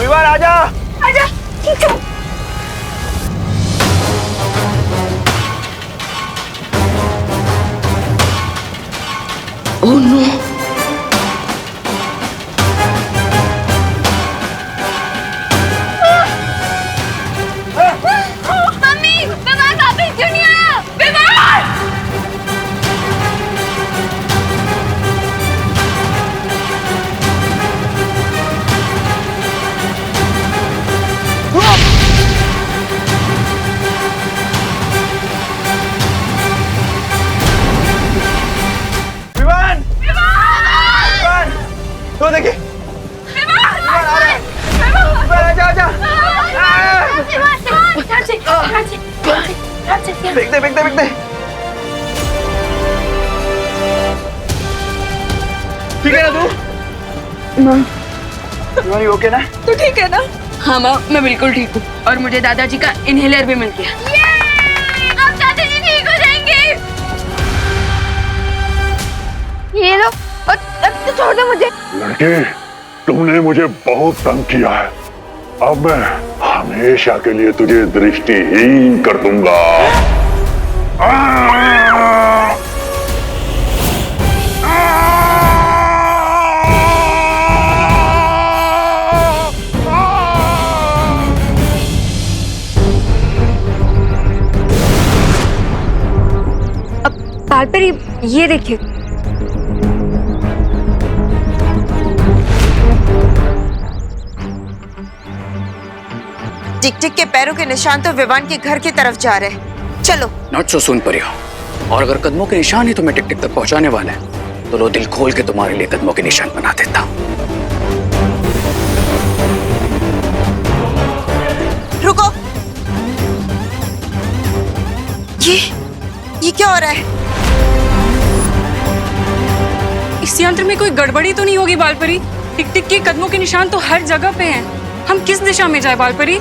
विमान आजा। खींचो। Oh no. मम्मी, विमान वापस क्यों नहीं आया? विमान! तो देखिए फेंक दे। ठीक है ना तू? ओके ना? तो ठीक है ना? हाँ माँ, मैं बिल्कुल ठीक हूँ और मुझे दादाजी का इनहेलर भी मिल गया। अब दादाजी ठीक हो जाएंगे। ये लो, अब तो छोड़ दो मुझे। लड़के, तुमने मुझे बहुत तंग किया है। अब मैं हमेशा के लिए तुझे दृष्टिहीन कर दूंगा। बाल पर ये देखिए। टिक-टिक के पैरों के निशान तो विवान के घर की तरफ जा रहे हैं। चलो। नॉट सो सुन परियो। और अगर कदमों के निशान ही तुम्हें टिक टिक तक पहुंचाने वाले हैं तो लो दिल खोल के तुम्हारे लिए कदमों के निशान बना देता। रुको। ये क्या हो रहा है? इस यंत्र में कोई गड़बड़ी तो नहीं होगी बालपरी? टिक टिक के कदमों के निशान तो हर जगह पे हैं। हम किस दिशा में जाए बालपरी?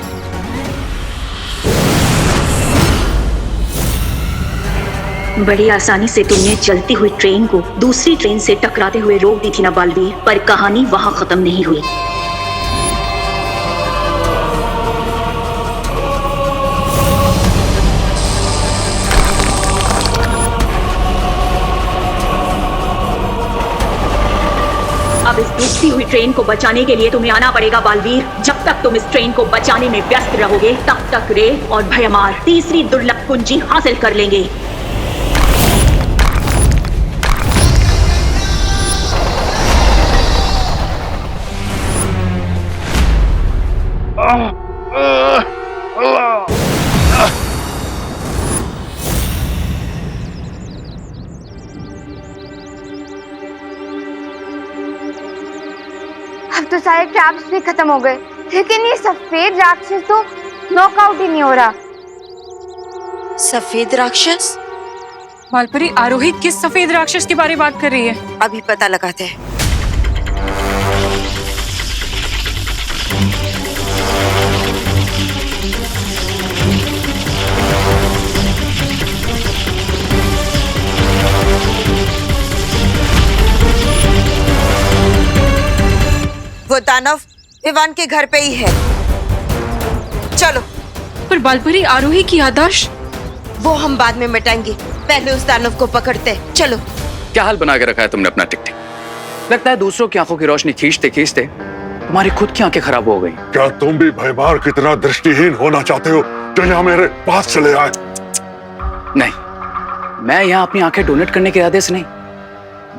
बड़ी आसानी से तुमने चलती हुई ट्रेन को दूसरी ट्रेन से टकराते हुए रोक दी थी ना बालवीर, पर कहानी वहां खत्म नहीं हुई। अब इस डूबती हुई ट्रेन को बचाने के लिए तुम्हें आना पड़ेगा बालवीर। जब तक तुम इस ट्रेन को बचाने में व्यस्त रहोगे तब तक रे और भयमार तीसरी दुर्लभ कुंजी हासिल कर लेंगे। अब तो सारे ट्रैप्स भी खत्म हो गए, लेकिन ये सफेद राक्षस तो नॉकआउट ही नहीं हो रहा। सफेद राक्षस? बालपरी, आरोही किस सफेद राक्षस के बारे में बात कर रही है? अभी पता लगाते हैं। वो दानव विवान के घर पे ही है। चलो। पर बालपरी, आरोही की याददाश्त? वो हम बाद में मिटाएंगे, पहले उस दानव को पकड़ते। चलो। क्या हाल बना के रखा है तुमने अपना टिक टिक? लगता है दूसरों की आंखों की रोशनी खींचते खींचते तुम्हारी खुद की आंखें खराब हो गई। क्या तुम भी भयमार की तरह दृष्टिहीन होना चाहते हो जो यहाँ मेरे पास चले आए? नहीं, मैं यहाँ अपनी आंखें डोनेट करने के इरादे से नहीं,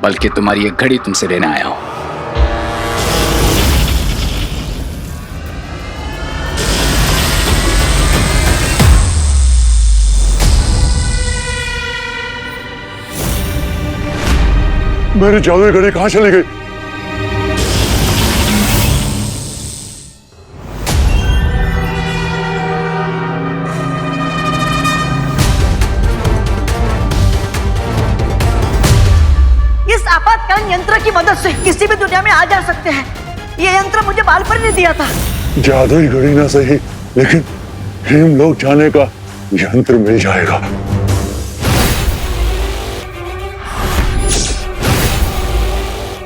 बल्कि तुम्हारी एक घड़ी तुमसे लेने आया हूँ। मेरी जादुई घड़ी कहाँ चली गई? इस आपातकालीन यंत्र की मदद से किसी भी दुनिया में आ जा सकते हैं। ये यंत्र मुझे बालपरी ने दिया था। जादुई घड़ी ना सही, लेकिन हेमलोक जाने का यंत्र मिल जाएगा।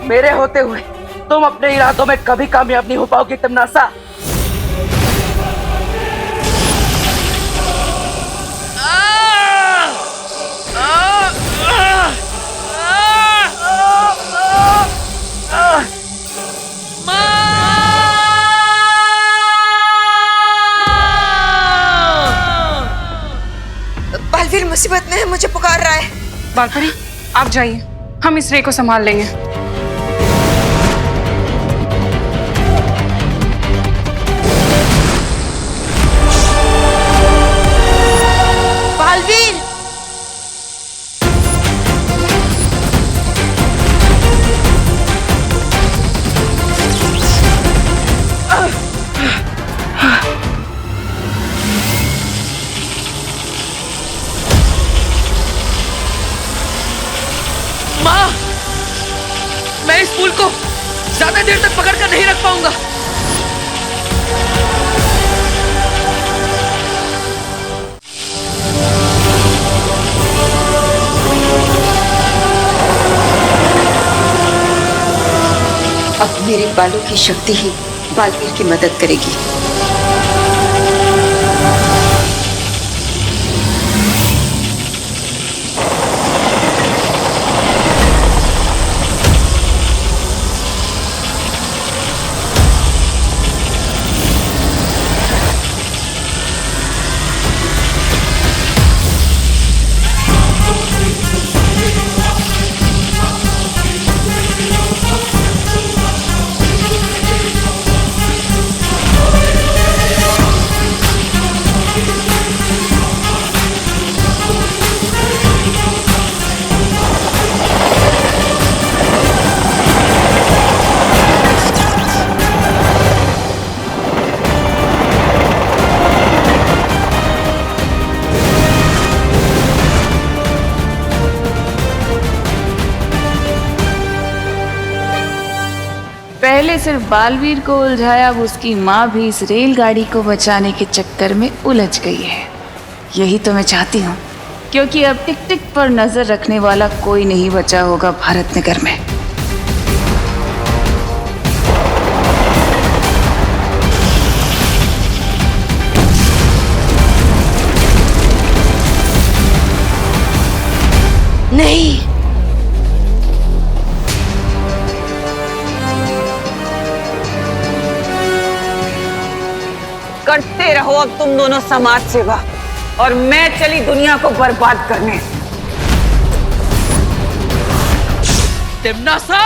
मेरे होते हुए तुम अपने इरादों में कभी कामयाब नहीं हो पाओगे तमनासा। बालवीर मुसीबत में है, मुझे पुकार रहा है। बालपरी आप जाइए, हम इस रे को संभाल लेंगे। बालवीर माँ, मैं इस फूल को ज्यादा देर तक पकड़ कर नहीं रख पाऊंगा। अब मेरे बालों की शक्ति ही बालवीर की मदद करेगी। पहले सिर्फ बालवीर को उलझाया, अब उसकी माँ भी इस रेलगाड़ी को बचाने के चक्कर में उलझ गई है। यही तो मैं चाहती हूँ, क्योंकि अब टिक टिक पर नजर रखने वाला कोई नहीं बचा होगा भारत नगर में। नहीं, करते रहो अब तुम दोनों समाज सेवा, और मैं चली दुनिया को बर्बाद करने। तिमनासा!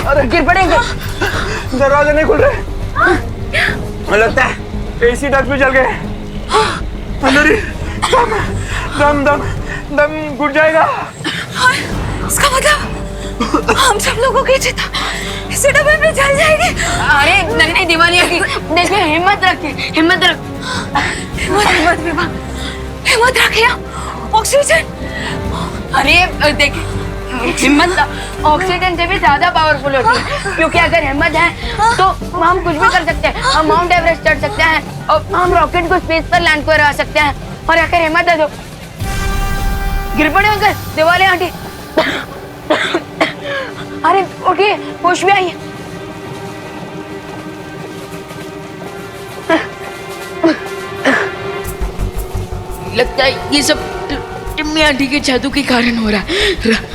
अरे गिर पड़ेंगे। दरवाजे नहीं खुल रहे। लगता है एसी डक्ट भी जल गए। अंदर ही दम दम दम घुट जाएगा। इसका मतलब हम सब लोगों की चिता इसी डब्बे में जल जाएगी। अरे नहीं दिवालिया की देखिए, हिम्मत रखिए, हिम्मत रख, हिम्मत विवाह, हिम्मत रखिए। ऑक्सीजन, अरे देखिए हिम्मत ऑक्सीजन से भी ज्यादा पावरफुल होती है, क्योंकि अगर हिम्मत है तो हम कुछ भी कर सकते हैं। हम माउंट एवरेस्ट चढ़ सकते हैं और हम रॉकेट को स्पेस पर लैंड करवा सकते हैं। और अगर हिम्मत है तो गिर पड़े अंकल, दिवाली आंटी। अरे उठिए, होश में आइए। लगता है ये सब टिम्मी आंटी के जादू के कारण हो रहा है।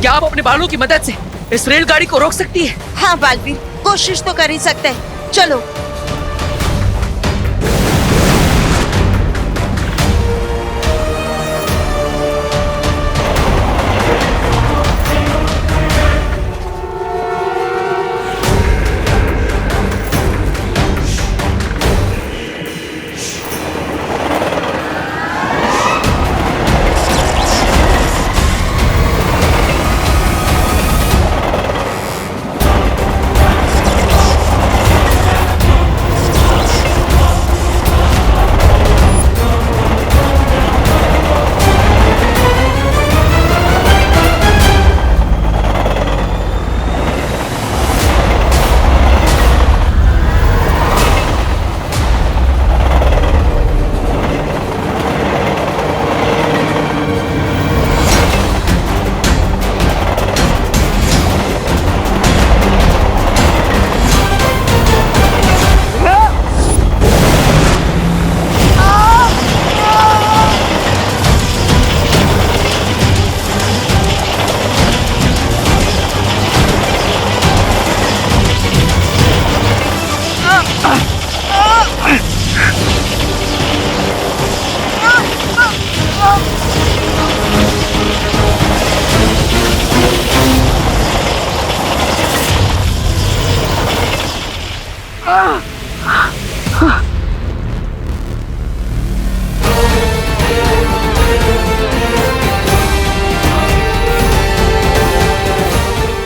क्या आप अपने बालों की मदद से इस रेलगाड़ी को रोक सकती है? हाँ बालवीर, कोशिश तो कर ही सकते हैं। चलो।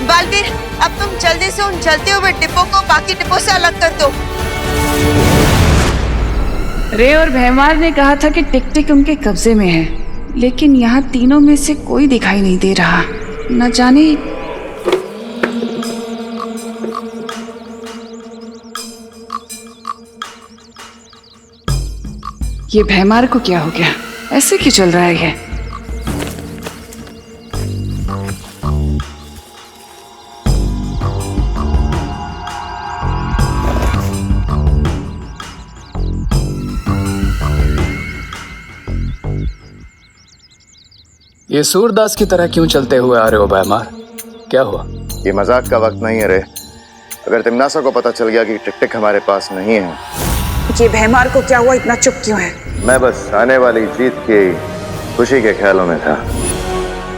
बालवीर, अब तुम जल्दी से उन जलते हुए डिब्बों को बाकी डिब्बों से अलग कर दो। रे और भैमार ने कहा था कि टिक टिक उनके कब्जे में है, लेकिन यहाँ तीनों में से कोई दिखाई नहीं दे रहा। न जाने ये भैमार को क्या हो गया? ऐसे क्यों चल रहा है ये? ये सूरदास की तरह क्यों चलते हुए आ रहे हो भैमार? क्या हुआ? ये मजाक का वक्त नहीं है रे। अगर तिमनासा को पता चल गया कि टिक टिक हमारे पास नहीं है। ये भैमार को क्या हुआ? इतना चुप क्यों है? मैं बस आने वाली जीत की खुशी के ख्यालों में था।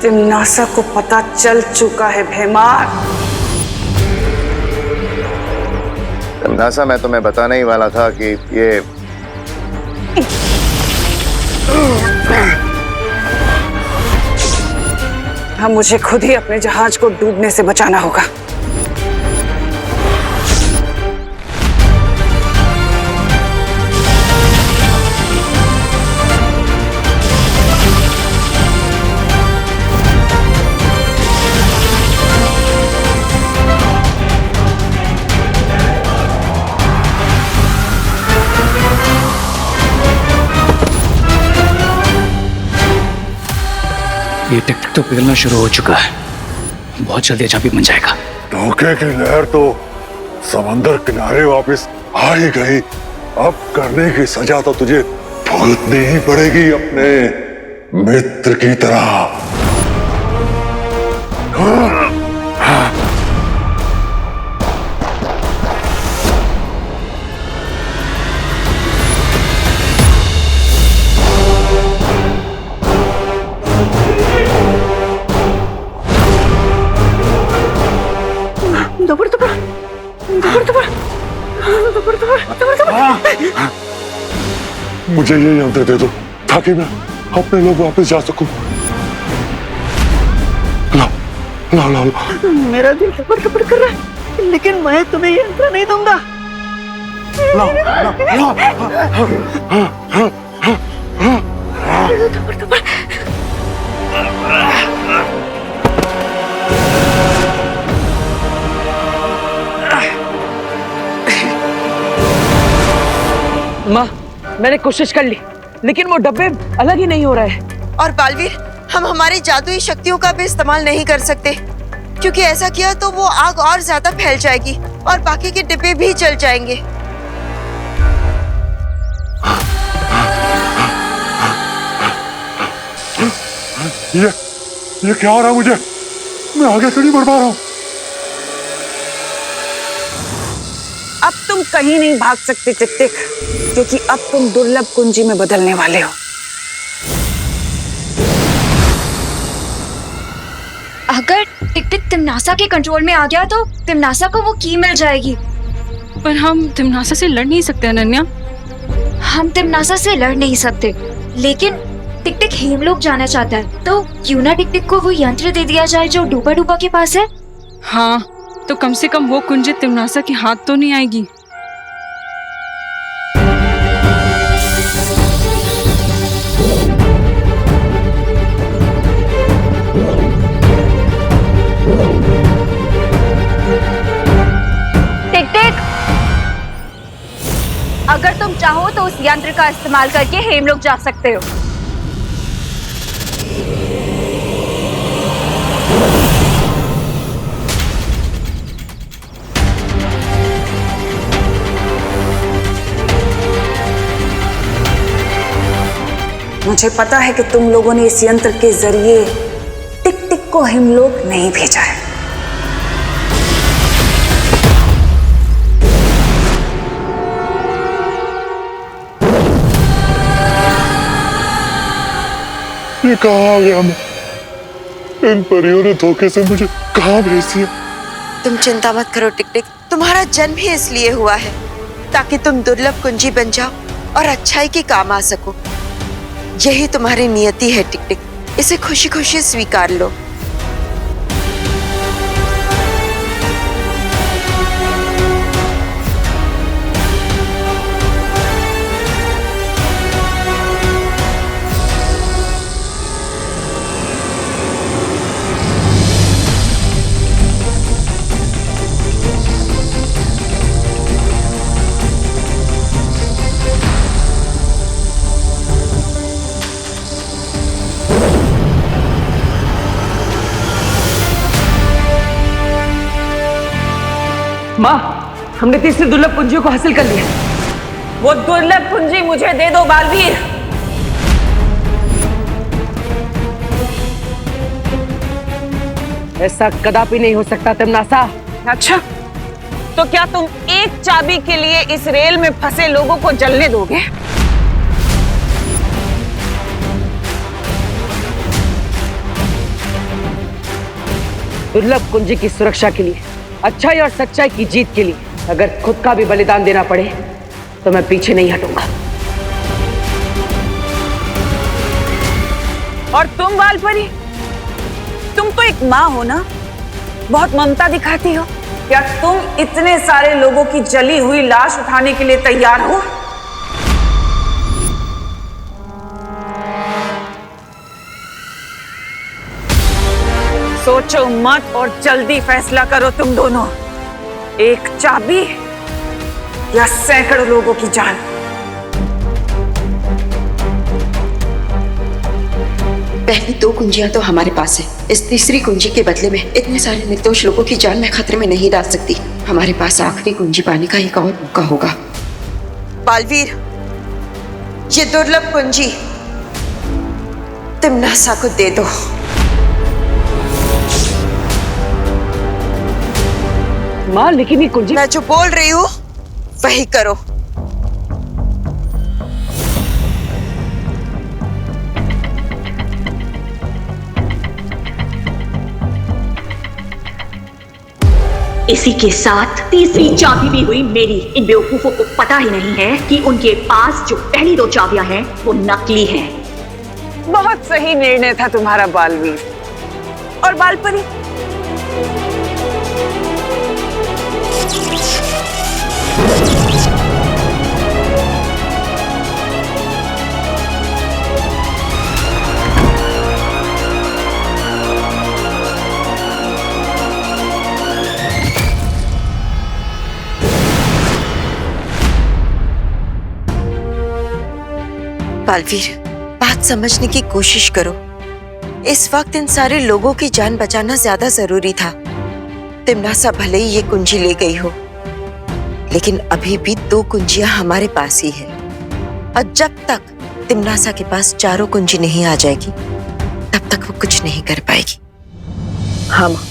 तिमनासा को पता चल चुका है भैमार। तिमनासा, मैं तुम्हें बताने ही वाला था कि ये अब मुझे खुद ही अपने जहाज को डूबने से बचाना होगा। ये टिक टिक तो पिघलना शुरू हो चुका है। बहुत जल्दी अचाबी बन जाएगा। धोखे की लहर तो समंदर किनारे वापस आ ही गई। अब करने की सजा तो तुझे भुगतनी ही पड़ेगी अपने मित्र की तरह। मुझे ये यंत्र दे दो ताकि मैं अपने लोग वापस जा सकूं। लाओ लाओ लाओ। मेरा दिल धड़क धड़क कर रहा है, लेकिन मैं तुम्हें ये यंत्र नहीं दूंगा। लाओ लाओ माँ, मैंने कोशिश कर ली, लेकिन वो डब्बे अलग ही नहीं हो रहे हैं। और बालवीर, हम हमारी जादुई शक्तियों का भी इस्तेमाल नहीं कर सकते, क्योंकि ऐसा किया तो वो आग और ज्यादा फैल जाएगी और बाकी के डिब्बे भी जल जाएंगे। ये क्या हो रहा है मुझे? मैं आगे से नहीं बढ़ पा रहा हूँ। अब तुम कहीं नहीं भाग सकते टिक टिक, क्योंकि अब तुम दुर्लभ कुंजी में बदलने वाले हो। अगर टिक टिक तिमनासा के कंट्रोल में आ गया तो तिमनासा को वो की मिल जाएगी। पर हम तिमनासा से लड़ नहीं सकते अनन्या। हम तिमनासा से लड़ नहीं सकते, लेकिन टिक टिक हेमलोक जाना चाहता है, तो क्यों ना टिक टिक को वो यंत्र दे दिया जाए जो डूबा डूबा के पास है। हाँ, तो कम से कम वो कुंजी तिमनासा के हाथ तो नहीं आएगी। टिक टिक, अगर तुम चाहो तो उस यंत्र का इस्तेमाल करके हेमलोक जा सकते हो। मुझे पता है कि तुम लोगों ने इस यंत्र के जरिए टिक टिक को हेमलोक नहीं भेजा है। ये कहाँ आ गया मैं? इन परियों ने धोखे से मुझे कहाँ भेज दिया? तुम चिंता मत करो टिक टिक, तुम्हारा जन्म ही इसलिए हुआ है ताकि तुम दुर्लभ कुंजी बन जाओ और अच्छाई के काम आ सको। यही तुम्हारी नियति है टिक टिक, इसे खुशी खुशी स्वीकार लो। माँ, हमने तीसरी दुर्लभ कुंजियों को हासिल कर लिया। वो दुर्लभ कुंजी मुझे दे दो बालवीर। ऐसा कदापि नहीं हो सकता तिमनासा। अच्छा, तो क्या तुम एक चाबी के लिए इस रेल में फंसे लोगों को जलने दोगे? दुर्लभ कुंजी की सुरक्षा के लिए, अच्छाई और सच्चाई की जीत के लिए अगर खुद का भी बलिदान देना पड़े तो मैं पीछे नहीं हटूंगा। और तुम बालपरी, तुम तो एक माँ हो ना, बहुत ममता दिखाती हो। क्या तुम इतने सारे लोगों की जली हुई लाश उठाने के लिए तैयार हो? सोचो मत और जल्दी फैसला करो तुम दोनों। एक चाबी या सैकड़ों लोगों की जान। पहली दो कुंजियां तो हमारे पास है, इस तीसरी कुंजी के बदले में इतने सारे निर्दोष लोगों की जान मैं खतरे में नहीं डाल सकती। हमारे पास आखिरी कुंजी पाने का एक और मौका होगा। बालवीर, ये दुर्लभ कुंजी तिमनासा को दे दो। माँ, लेकिन ये कुंजी, मैं जो बोल रही हूँ वही करो। इसी के साथ तीसरी चाबी भी हुई मेरी। इन बेवकूफों को पता ही नहीं है कि उनके पास जो पहली दो चाबियां हैं वो नकली हैं। बहुत सही निर्णय था तुम्हारा बालवीर। और बालपरी, बालवीर, बात समझने की कोशिश करो। इस वक्त इन सारे लोगों की जान बचाना ज्यादा जरूरी था। तिमनासा भले ही ये कुंजी ले गई हो, लेकिन अभी भी दो कुंजियां हमारे पास ही है। और जब तक तिमनासा के पास चारों कुंजी नहीं आ जाएगी, तब तक वो कुछ नहीं कर पाएगी। हाँ माँ,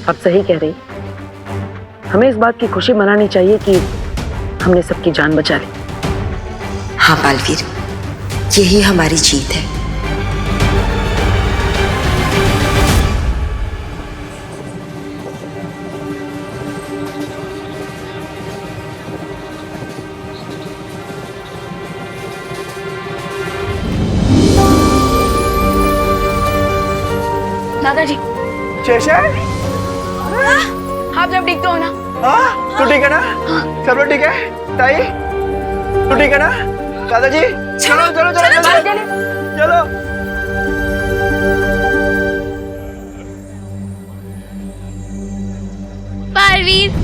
आप सही कह रही। हमें इस बात की खुशी मनानी चाहिए कि हमने सबकी जान बचा ली। हाँ बालवीर, यही हमारी जीत है। दादाजी। शेषर, आप जब ठीक तो हो ना? हाँ, तू ठीक है ना? सब लोग ठीक है? ताई, तू ठीक है ना? दादाजी, चलो चलो चलो चलो चलो। बालवीर।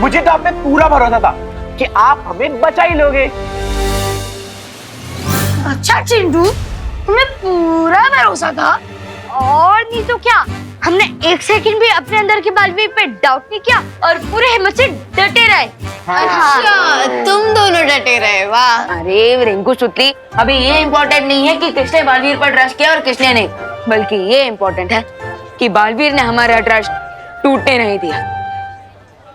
मुझे तो आप पे पूरा भरोसा था कि आप हमें बचा ही लोगे। अच्छा चिंटू, तुम्हें पूरा भरोसा था? और नहीं तो क्या, हमने एक सेकंड भी अपने अंदर के बालवीर पे डाउट नहीं किया और पूरे हिम्मत से डटे रहे। अच्छा, तुम दोनों डटे रहे, वाह। अरे रिंकू सुतली, अभी ये इम्पोर्टेंट नहीं है कि किसने बालवीर पर ट्रस्ट किया और किसने नहीं, बल्कि ये इम्पोर्टेंट है कि बालवीर ने हमारा ट्रस्ट टूटने नहीं दिया।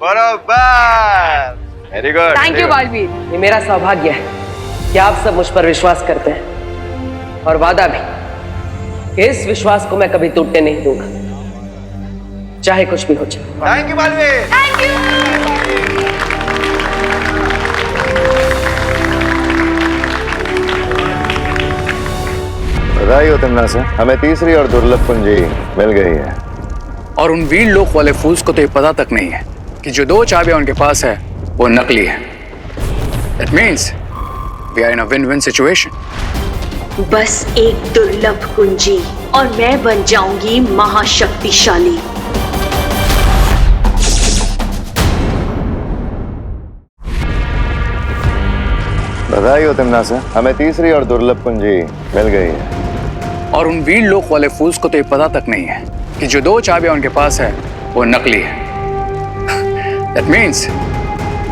बराबर, very good. Thank you Baalveer. ये मेरा सौभाग्य है कि आप सब मुझ पर विश्वास करते हैं, और वादा भी, इस विश्वास को मैं कभी टूटने नहीं दूंगा, चाहे कुछ भी हो जाए। Thank you Baalveer. Thank you. बधाई हो तिमनासा, हमें तीसरी और दुर्लभ कुंजी मिल गई है। और उन वीर लोक वाले फूल्स को तो ये पता तक नहीं है कि जो 2 चाबियां उनके पास है वो नकली है। That means we are in a win-win situation. बस एक दुर्लभ कुंजी और मैं बन जाऊंगी महाशक्तिशाली। बधाई हो तिमनासा, हमें तीसरी और दुर्लभ कुंजी मिल गई है। और उन वीर लोक वाले फूल्स को तो ये पता तक नहीं है कि जो 2 चाबियां उनके पास है वो नकली है। That means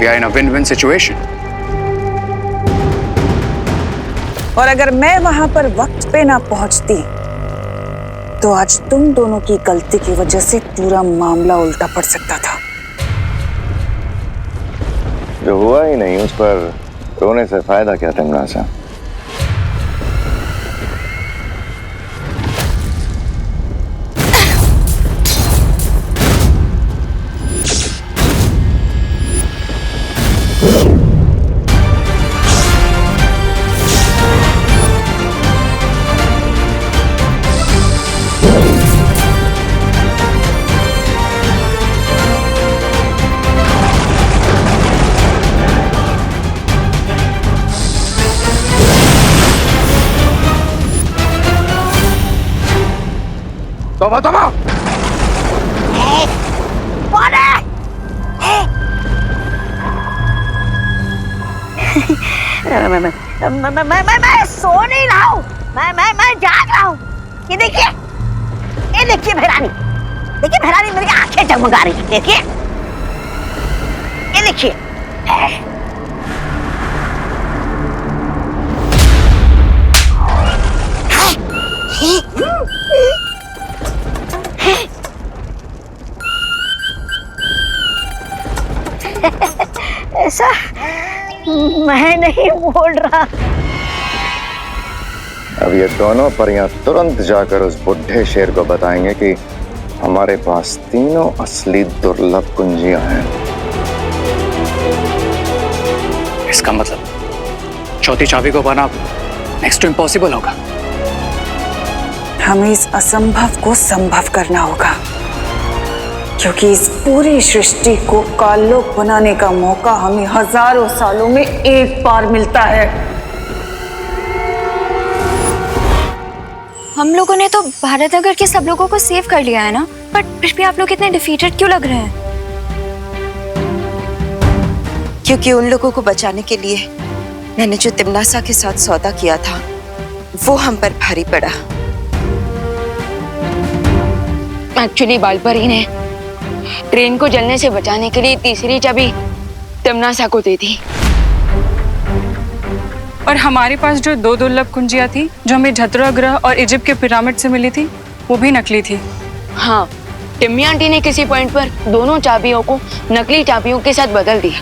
we are in a win-win situation. और अगर मैं वहां पर वक्त पे ना पहुंचती तो आज तुम दोनों की गलती की वजह से पूरा मामला उल्टा पड़ सकता था। जो हुआ ही नहीं उस पर रोने से फायदा क्या तिमनासा? तोबा तोबा। मैं सो नहीं रहा हूँ, मैं जाग रहा हूँ। ये देखिए भैरानी, देखिए भैरानी मेरी आंखें जगमगा रही है। देखिए, ये देखिए। ऐसा मैं नहीं बोल रहा। अब ये दोनों परियां तुरंत जाकर उस बुढ़े शेर को बताएंगे कि हमारे पास तीनों असली दुर्लभ कुंजियां हैं। इसका मतलब चौथी चाबी को पाना नेक्स्ट टू इम्पॉसिबल होगा। हमें इस असंभव को संभव करना होगा, क्योंकि इस पूरी सृष्टि को काल्लोक बनाने का मौका हमें हजारों सालों में एक बार मिलता है। हम लोगों ने तो भारत नगर के सब लोगों को सेव कर लिया है ना, बट फिर भी आप लोग इतने डिफीटेड क्यों लग रहे हैं? क्योंकि उन लोगों को बचाने के लिए मैंने जो तिमनासा के साथ सौदा किया था वो हम पर भारी पड़ा। एक्चुअली बालपरी ने ट्रेन को जलने से बचाने के लिए तीसरी चाबी तमनासा को दे दी। और हमारे पास जो 2 दुर्लभ कुंजियां थी जो हमें झतरा ग्रह और इजिप्ट के पिरामिड से मिली थी, वो भी नकली थी। हाँ, टिम्मी आंटी ने किसी पॉइंट पर दोनों चाबियों को नकली चाबियों के साथ बदल दिया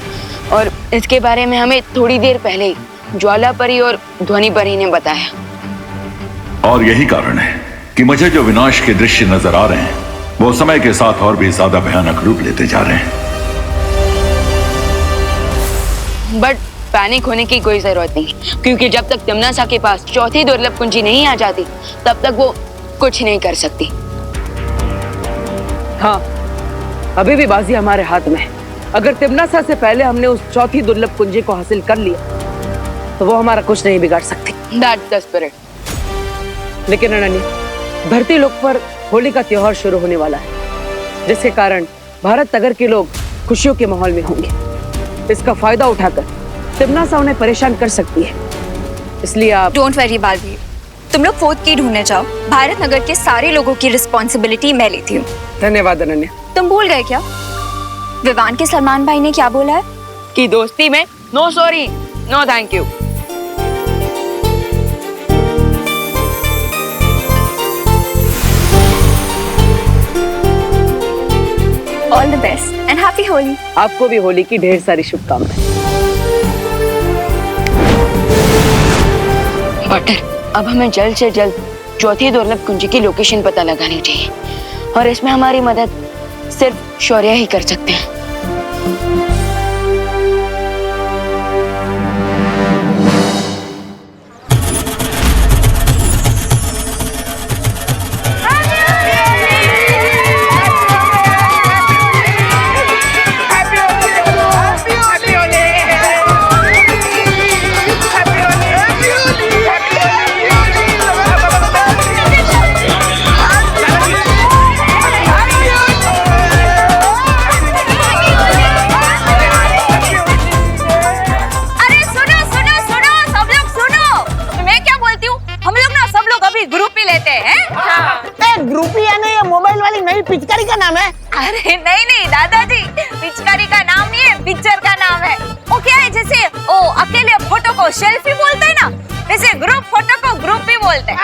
और इसके बारे में हमें थोड़ी देर पहले ही ज्वाला परी और ध्वनि परी ने बताया। और यही कारण है कि मुझे जो विनाश के दृश्य नजर आ रहे हैं वो समय के साथ और भी ज्यादा भयानक रूप लेते जा रहे हैं। बट पैनिक होने की कोई जरूरत नहीं, क्योंकि जब तक तमनासा के पास चौथी दुर्लभ कुंजी नहीं आ जाती तब तक वो कुछ नहीं कर सकती। हाँ, अभी भी बाजी हमारे हाथ में है। अगर तिमनासा से पहले हमने उस चौथी दुर्लभ कुंजी को हासिल कर लिया तो वो हमारा कुछ नहीं बिगाड़ सकती। That's the spirit. लेकिन अनन्या, धरती लोक पर होली का त्योहार शुरू होने वाला है, जिसके कारण भारत नगर के लोग खुशियों के माहौल में होंगे। इसका फायदा उठाकर तिमनासा उन्हें परेशान कर सकती है, इसलिए आप डोंट वरी बालवीर, तुम लोग 4th की ढूंढने जाओ। भारत नगर के सारे लोगों की रिस्पॉन्सिबिलिटी मैं लेती हूँ। धन्यवाद अनन्या। तुम भूल गए क्या विवान के सलमान भाई ने क्या बोला है? कि दोस्ती में no sorry no thank you. All the best and happy Holi. आपको भी होली की ढेर सारी शुभकामनाएं। बटर, अब हमें जल्द से जल्द चौथी दुर्लभ कुंजी की लोकेशन पता लगानी चाहिए और इसमें हमारी मदद सिर्फ शौर्य ही कर सकते हैं। पिचकारी का नाम है? अरे नहीं नहीं दादाजी, पिचकारी का नाम नहीं है, पिक्चर का नाम है। वो क्या है, जैसे ओ अकेले फोटो को सेल्फी बोलते हैं ना, वैसे ग्रुप फोटो को ग्रुप भी बोलते हैं।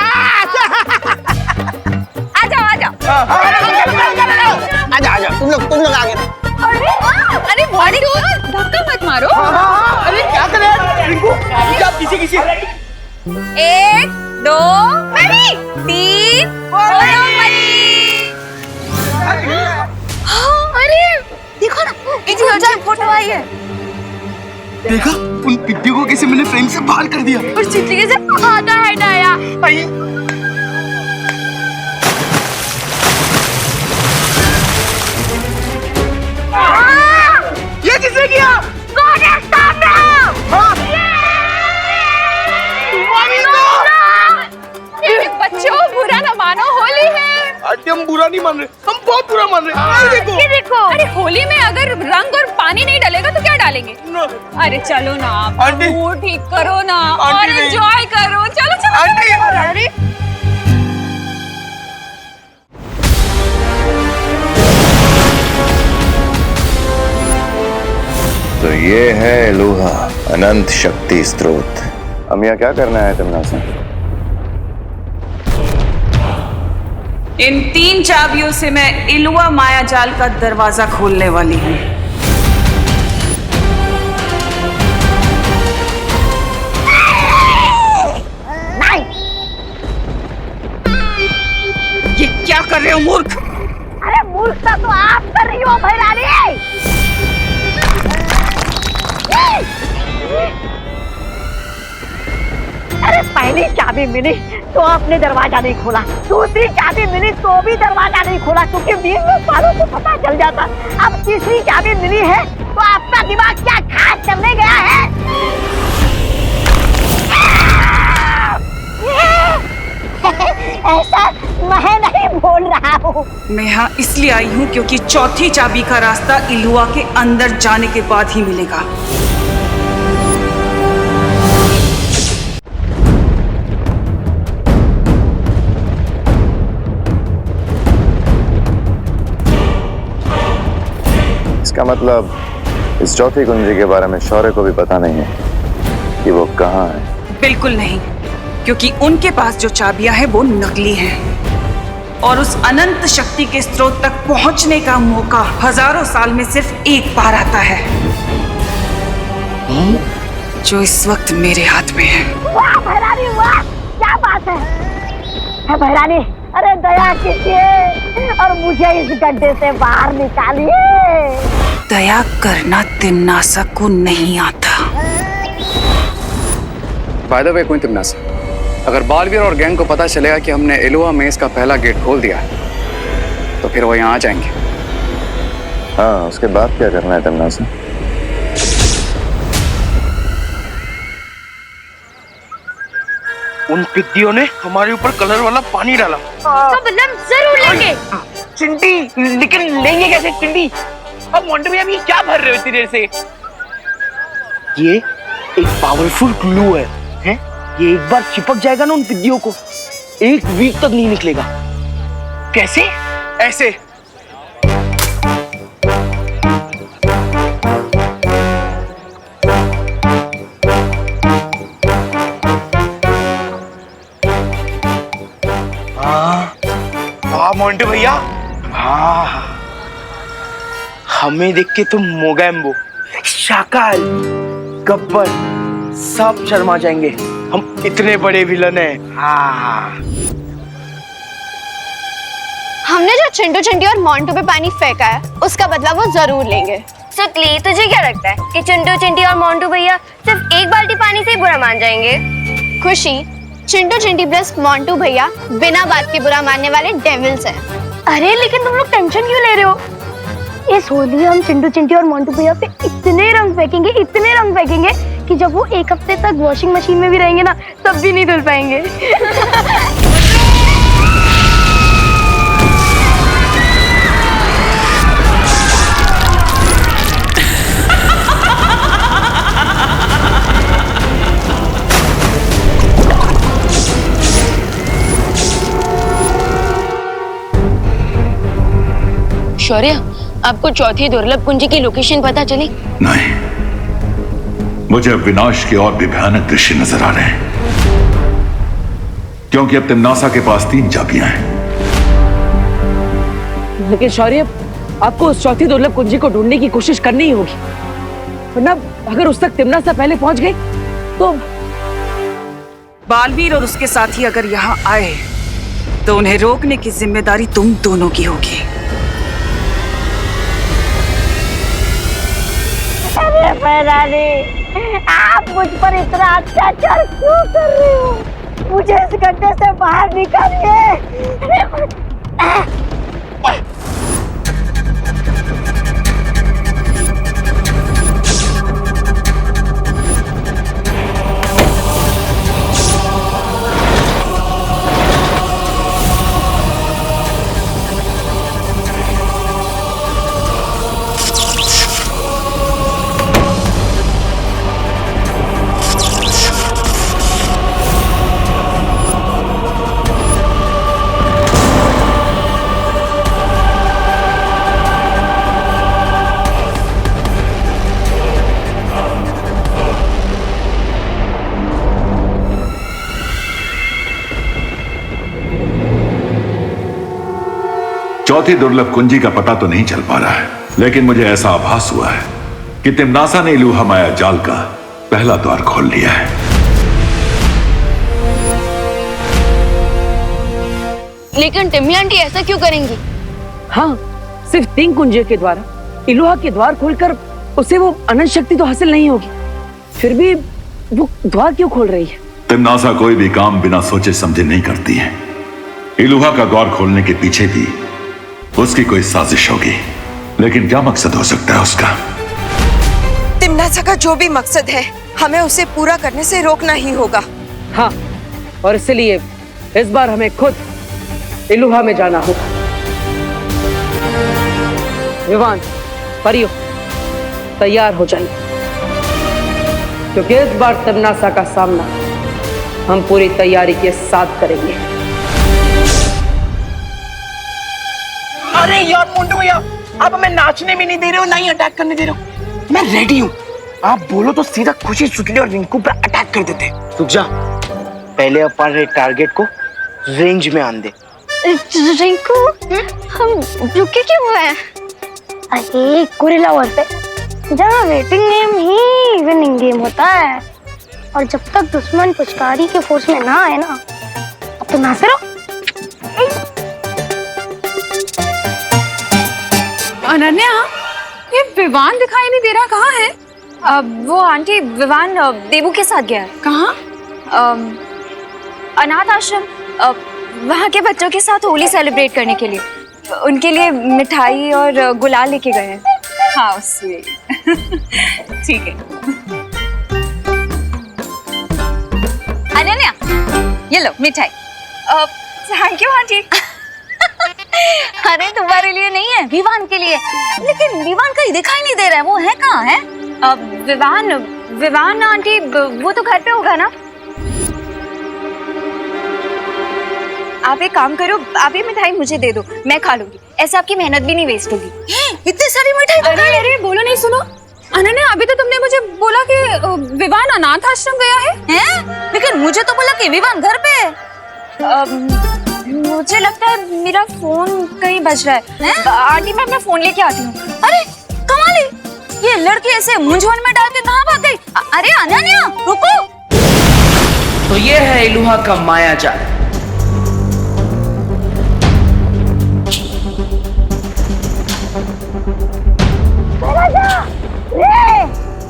आ जाओ आ जाओ आ जाओ, तुम लोग आगे। अरे बॉडी धक्का मत मारो। अरे क्या करें रिंकू, किसी 1 2 3 अरे देखो ना, इतनी अजीब फोटो आई है। देखा, उन पिट्टियों को किसी मैंने फ्रेम से बाहर कर दिया और चिट्ठी कैसे पकाता है डाया। ये किसने किया? कौन है सामने? बच्चों बुरा न मानो, होली है। आंटी हम बुरा नहीं मान रहे, हम बहुत बुरा मान रहे। ये देखो। अरे होली में अगर रंग और पानी नहीं डालेगा तो क्या डालेंगे? अरे चलो ना आप, मूड ठीक करो ना और एंजॉय करो। चलो चलो अरे तो ये है लोहा, अनंत शक्ति स्रोत। हम यहाँ क्या करना है तमन्ना? इन 3 चाबियों से मैं इलुआ माया जाल का दरवाजा खोलने वाली हूँ। नहीं, ये क्या कर रहे हो मूर्ख? अरे मूर्खता तो आप कर रही हो भैरानी। अरे पहली चाबी मिली तो आपने दरवाजा नहीं खोला, दूसरी चाबी मिली तो भी दरवाजा नहीं खोला, क्योंकि 20 सालों को पता चल जाता। अब तीसरी चाबी मिली है तो आपका दिमाग क्या खास करने गया है? ऐसा मैं नहीं बोल रहा हूँ। मैं यहाँ इसलिए आई हूँ क्योंकि चौथी चाबी का रास्ता इलुआ के अंदर जाने के बाद ही मिलेगा। इसका मतलब इस चौथी कुंजी के बारे में शौर्य को भी पता नहीं है कि वो कहाँ है। बिल्कुल नहीं, क्योंकि उनके पास जो चाबियां हैं वो नकली हैं और उस अनंत शक्ति के स्रोत तक पहुंचने का मौका हजारों साल में सिर्फ एक बार आता है, जो इस वक्त मेरे हाथ में है। वाह भैरानी वाह, क्या बात है भैरानी। अरे दया कीजिए और मुझे इस गड्ढे से बाहर निकालिए। दया करना तिम्नासा को नहीं आता। बाय द वे क्वीन तिम्नासा, अगर बालवीर और गैंग को पता चलेगा कि हमने इलुआ मेज का पहला गेट खोल दिया तो फिर वो यहाँ आ जाएंगे। हाँ, उसके बाद क्या करना है तिम्नासा? उन पिद्दियों ने हमारे ऊपर कलर वाला पानी डाला। इसका बदला हम जरूर लेंगे। चिंटी, लेकिन लेंगे कैसे चिंटी? अब मोंटे भैया, ये क्या भर रहे हो इतनी देर से? ये एक पावरफुल ग्लू है, हैं? ये एक बार चिपक जाएगा ना उन पिद्दियों को, एक वीक तक नहीं निकलेगा। कैसे? ऐसे। हाँ मोंटे भैया, हाँ हमें देख के तुम मोगैम्बो, शाकाल, गब्बर सब शर्मा जाएंगे। हम इतने बड़े विलन हैं। हाँ। हमने जो चिंटू चिंटी और मोंटू पे पानी फेंका है उसका बदला वो जरूर लेंगे। सुतली, तुझे क्या लगता है कि चिंटू चिंटी और मोंटू भैया सिर्फ एक बाल्टी पानी से ही बुरा मान जाएंगे? खुशी, चिंटू चिंटी प्लस मोंटू भैया बिना बात के बुरा मानने वाले डेविल्स हैं। अरे लेकिन तुम लोग टेंशन क्यों ले रहे हो? इस होली हम चिंटू चिंटी और मोंटू भैया पे इतने रंग फेंकेंगे कि जब वो एक हफ्ते तक वॉशिंग मशीन में भी रहेंगे ना तब भी नहीं धुल पाएंगे। शौर्य, आपको चौथी दुर्लभ कुंजी की लोकेशन पता चली? नहीं, मुझे अब विनाश के और भी भयानक दृश्य नजर आ रहे हैं, क्योंकि अब तिम्नासा के पास 3 चाबियां हैं। लेकिन शौर्य, आपको उस चौथी दुर्लभ कुंजी को ढूंढने की कोशिश करनी ही होगी, वरना अगर उस तक तिम्नासा पहले पहुंच गई तो बालवीर और उसके साथी अगर यहाँ आए तो उन्हें रोकने की जिम्मेदारी तुम दोनों की होगी। अरे भैरानी, आप मुझ पर इतना अत्याचार क्यों कर रहे हो? मुझे इस गड्ढे से बाहर निकालिए। चौथी दुर्लभ कुंजी का पता तो नहीं चल पा रहा है, लेकिन मुझे ऐसा आभास हुआ है कि तिम्नासा ने इलुहा माया जाल का पहला द्वार खोल लिया है। लेकिन टिम्मी आंटी ऐसा क्यों करेंगी? हाँ, सिर्फ 3 कुंजियों के द्वारा इलुहा के द्वार खोलकर उसे वो अनंत शक्ति तो हासिल नहीं होगी, फिर भी वो द्वार क्यों खोल रही है? तिम्नासा कोई भी काम बिना सोचे समझे नहीं करती है। इलुहा का द्वार खोलने के पीछे भी उसकी कोई साजिश होगी, लेकिन क्या मकसद हो सकता है उसका? तिम्नासा का जो भी मकसद है हमें उसे पूरा करने से रोकना ही होगा। हाँ, और इसलिए इस बार हमें खुद इलुहा में जाना होगा। विवान, परियो, तैयार हो जाइए, क्योंकि इस बार तिम्नासा का सामना हम पूरी तैयारी के साथ करेंगे। अरे यार मोंटू भैया, आप हमें ना नाचने भी नहीं दे रहे हो, ना ही अटैक करने दे रहे हो। मैं रेडी हूँ, आप बोलो तो सीधा खुशी सुतली और रिंकू पर अटैक कर देते। रुक जा, पहले अपन टारगेट को रेंज में आन दे। रिंकू, हम रुके क्यों हुए हैं? अरे गोरिल्ला वॉर पे जहाँ वेटिंग गेम ही विनिंग गेम होता है, और जब तक दुश्मन पुचकारी के फोर्स में ना आए ना, अब तो नाचते रहो। अनन्या, ये विवान दिखाई नहीं दे रहा, कहाँ है? वो आंटी, विवान देवू के साथ गया है। कहाँ? अनाथ आश्रम, वहाँ के बच्चों के साथ होली सेलिब्रेट करने के लिए। उनके लिए मिठाई और गुलाल लेके गए हैं। हाँ स्वीट। ठीक है। अनन्या, ये लो मिठाई। Thank you aunty. अरे तुम्हारे लिए नहीं है, विवान के लिए। लेकिन विवान कहीं दिखाई नहीं दे रहा है, वो है कहाँ है? विवान आंटी, वो तो घर पे होगा ना। आप एक काम करो, आप ये मिठाई मुझे दे दो, मैं खा लूंगी। ऐसे आपकी मेहनत भी नहीं वेस्ट होगी। इतनी सारी मिठाई? अरे बोलो नहीं, सुनो अनन्या, अभी तो तुमने मुझे बोला कि विवान अनाथ आश्रम गया है? लेकिन मुझे तो बोला कि विवान घर पे है। मुझे लगता है मेरा फोन कहीं बज रहा है। आंटी, मैं अपना फोन लेके आती हूँ। अरे कमाली, ये लड़की ऐसे मूंझवण में डाल के कहाँ भाग गई? अरे अनन्या रुको। तो ये है इलुहा का माया जाल।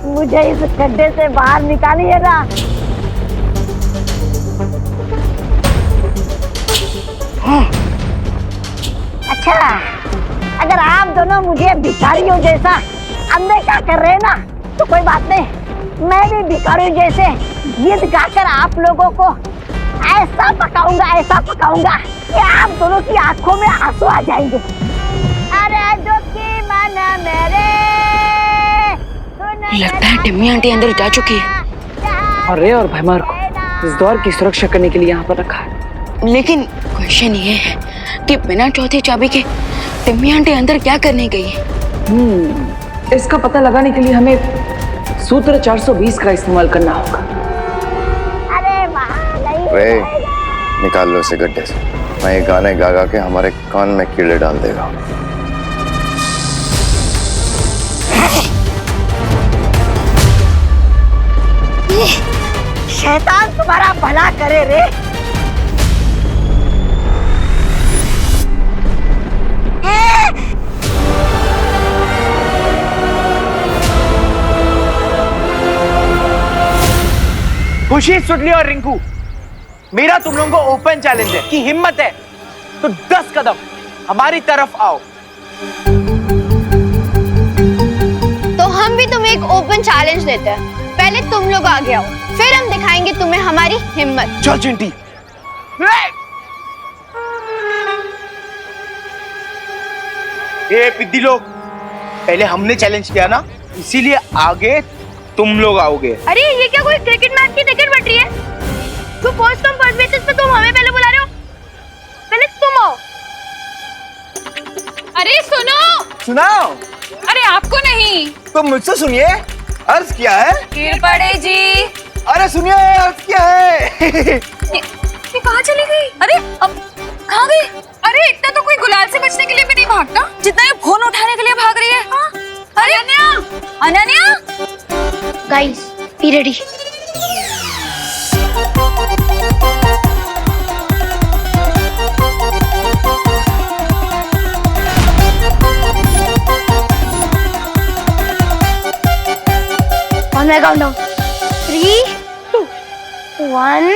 मुझे इस गड्ढे से बाहर निकालिए ना। अच्छा, अगर आप दोनों मुझे भिखारियों जैसा अनदेखा कर रहे हैं ना, तो कोई बात नहीं, मैं भी भिखारियों जैसे गीत गाकर आप लोगों को ऐसा पकाऊंगा कि आप दोनों की आंखों में आंसू आ जाएंगे। अरे जो की मन मेरे, लगता है टिम्मी आंटी अंदर जा चुकी है। और रे और भैमार को इस दौर की सुरक्षा करने के लिए यहाँ पर रखा है। लेकिन क्वेश्चन ये है कि बिना चौथी चाबी के टिम्मी आंटी अंदर क्या करने गई है? इसका पता लगाने के लिए हमें सूत्र 420 का इस्तेमाल करना होगा। रे, निकाल लो इसे गड्ढे से। मैं ये गाने गा गा के हमारे कान में कीड़े डाल देगा। शैतान तुम्हारा भला करे रे। खुशी, सुडली और रिंकू, मेरा तुम लोगों को ओपन चैलेंज है कि हिम्मत है तो 10 कदम हमारी तरफ आओ। तो हम भी तुम्हें एक ओपन चैलेंज देते हैं। पहले तुम लोग आगे आओ, फिर हम दिखाएंगे तुम्हें हमारी हिम्मत। चल चिंटी। ए पिद्दी लोग, पहले हमने चैलेंज किया ना, इसीलिए आगे तुम लोग आओगे। अरे ये क्या कोई क्रिकेट मैच की टिकट बट रही है? तो फर्स्ट कम फर्स्ट बेसिस पे तुम हमें पहले बुला रहे हो, पहले तुम आओ। अरे सुनो। सुनाओ। अरे आपको नहीं, तो मुझसे सुनिए, अर्ज क्या है? गिर पड़े जी। अरे सुनिए, अर्ज क्या है? ये कहाँ चली गई? अरे अब कहाँ गई? अरे इतना तो कोई गुलाल से बचने के लिए भी नहीं भागता जितना ये फोन उठाने के लिए भाग रही है। हाँ? अरे Ananya, guys be ready. On my countdown, 3, 2, 1.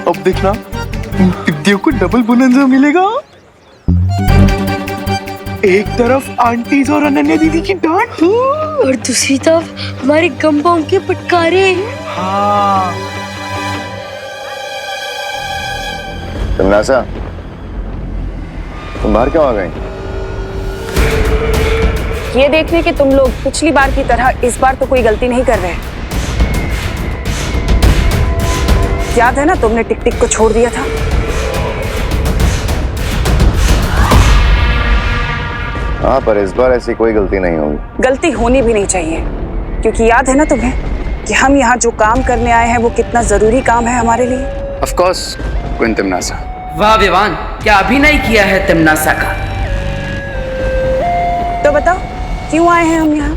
अब देखना, पिद्दियों को डबल बोनंजा मिलेगा। एक तरफ आंटीज और अनन्या दीदी की डांट, और दूसरी तरफ हमारे गंबाओं के फटकारे। हाँ। तमन्नासा, तुम बाहर क्यों आ गई? ये देखने कि तुम लोग पिछली बार की तरह इस बार तो कोई गलती नहीं कर रहे। याद है ना तुमने टिक टिक को छोड़ दिया था? हाँ, पर इस बार ऐसी कोई गलती नहीं होगी। गलती होनी भी नहीं चाहिए, क्योंकि याद है ना तुम्हें कि हम यहाँ जो काम करने आए हैं वो कितना जरूरी काम है हमारे लिए। Of course queen तिमनासा। वाह विवान, क्या अभिनय किया है तिमनासा का। तो बताओ क्यों आए हैं हम यहाँ?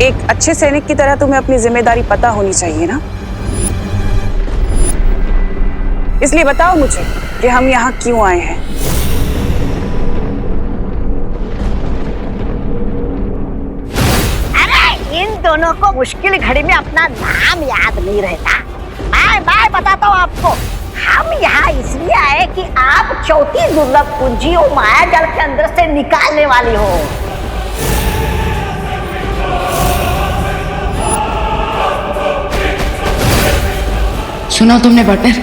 एक अच्छे सैनिक की तरह तुम्हें अपनी जिम्मेदारी पता होनी चाहिए ना, इसलिए बताओ मुझे कि हम यहाँ क्यों आए हैं। अरे इन दोनों को मुश्किल घड़ी में अपना नाम याद नहीं रहता। मैं बताता हूँ आपको, हम यहाँ इसलिए आए कि आप चौथी दुर्लभ कुंजी और माया जाल के अंदर से निकालने वाली हो। सुना तुमने पार्टनर?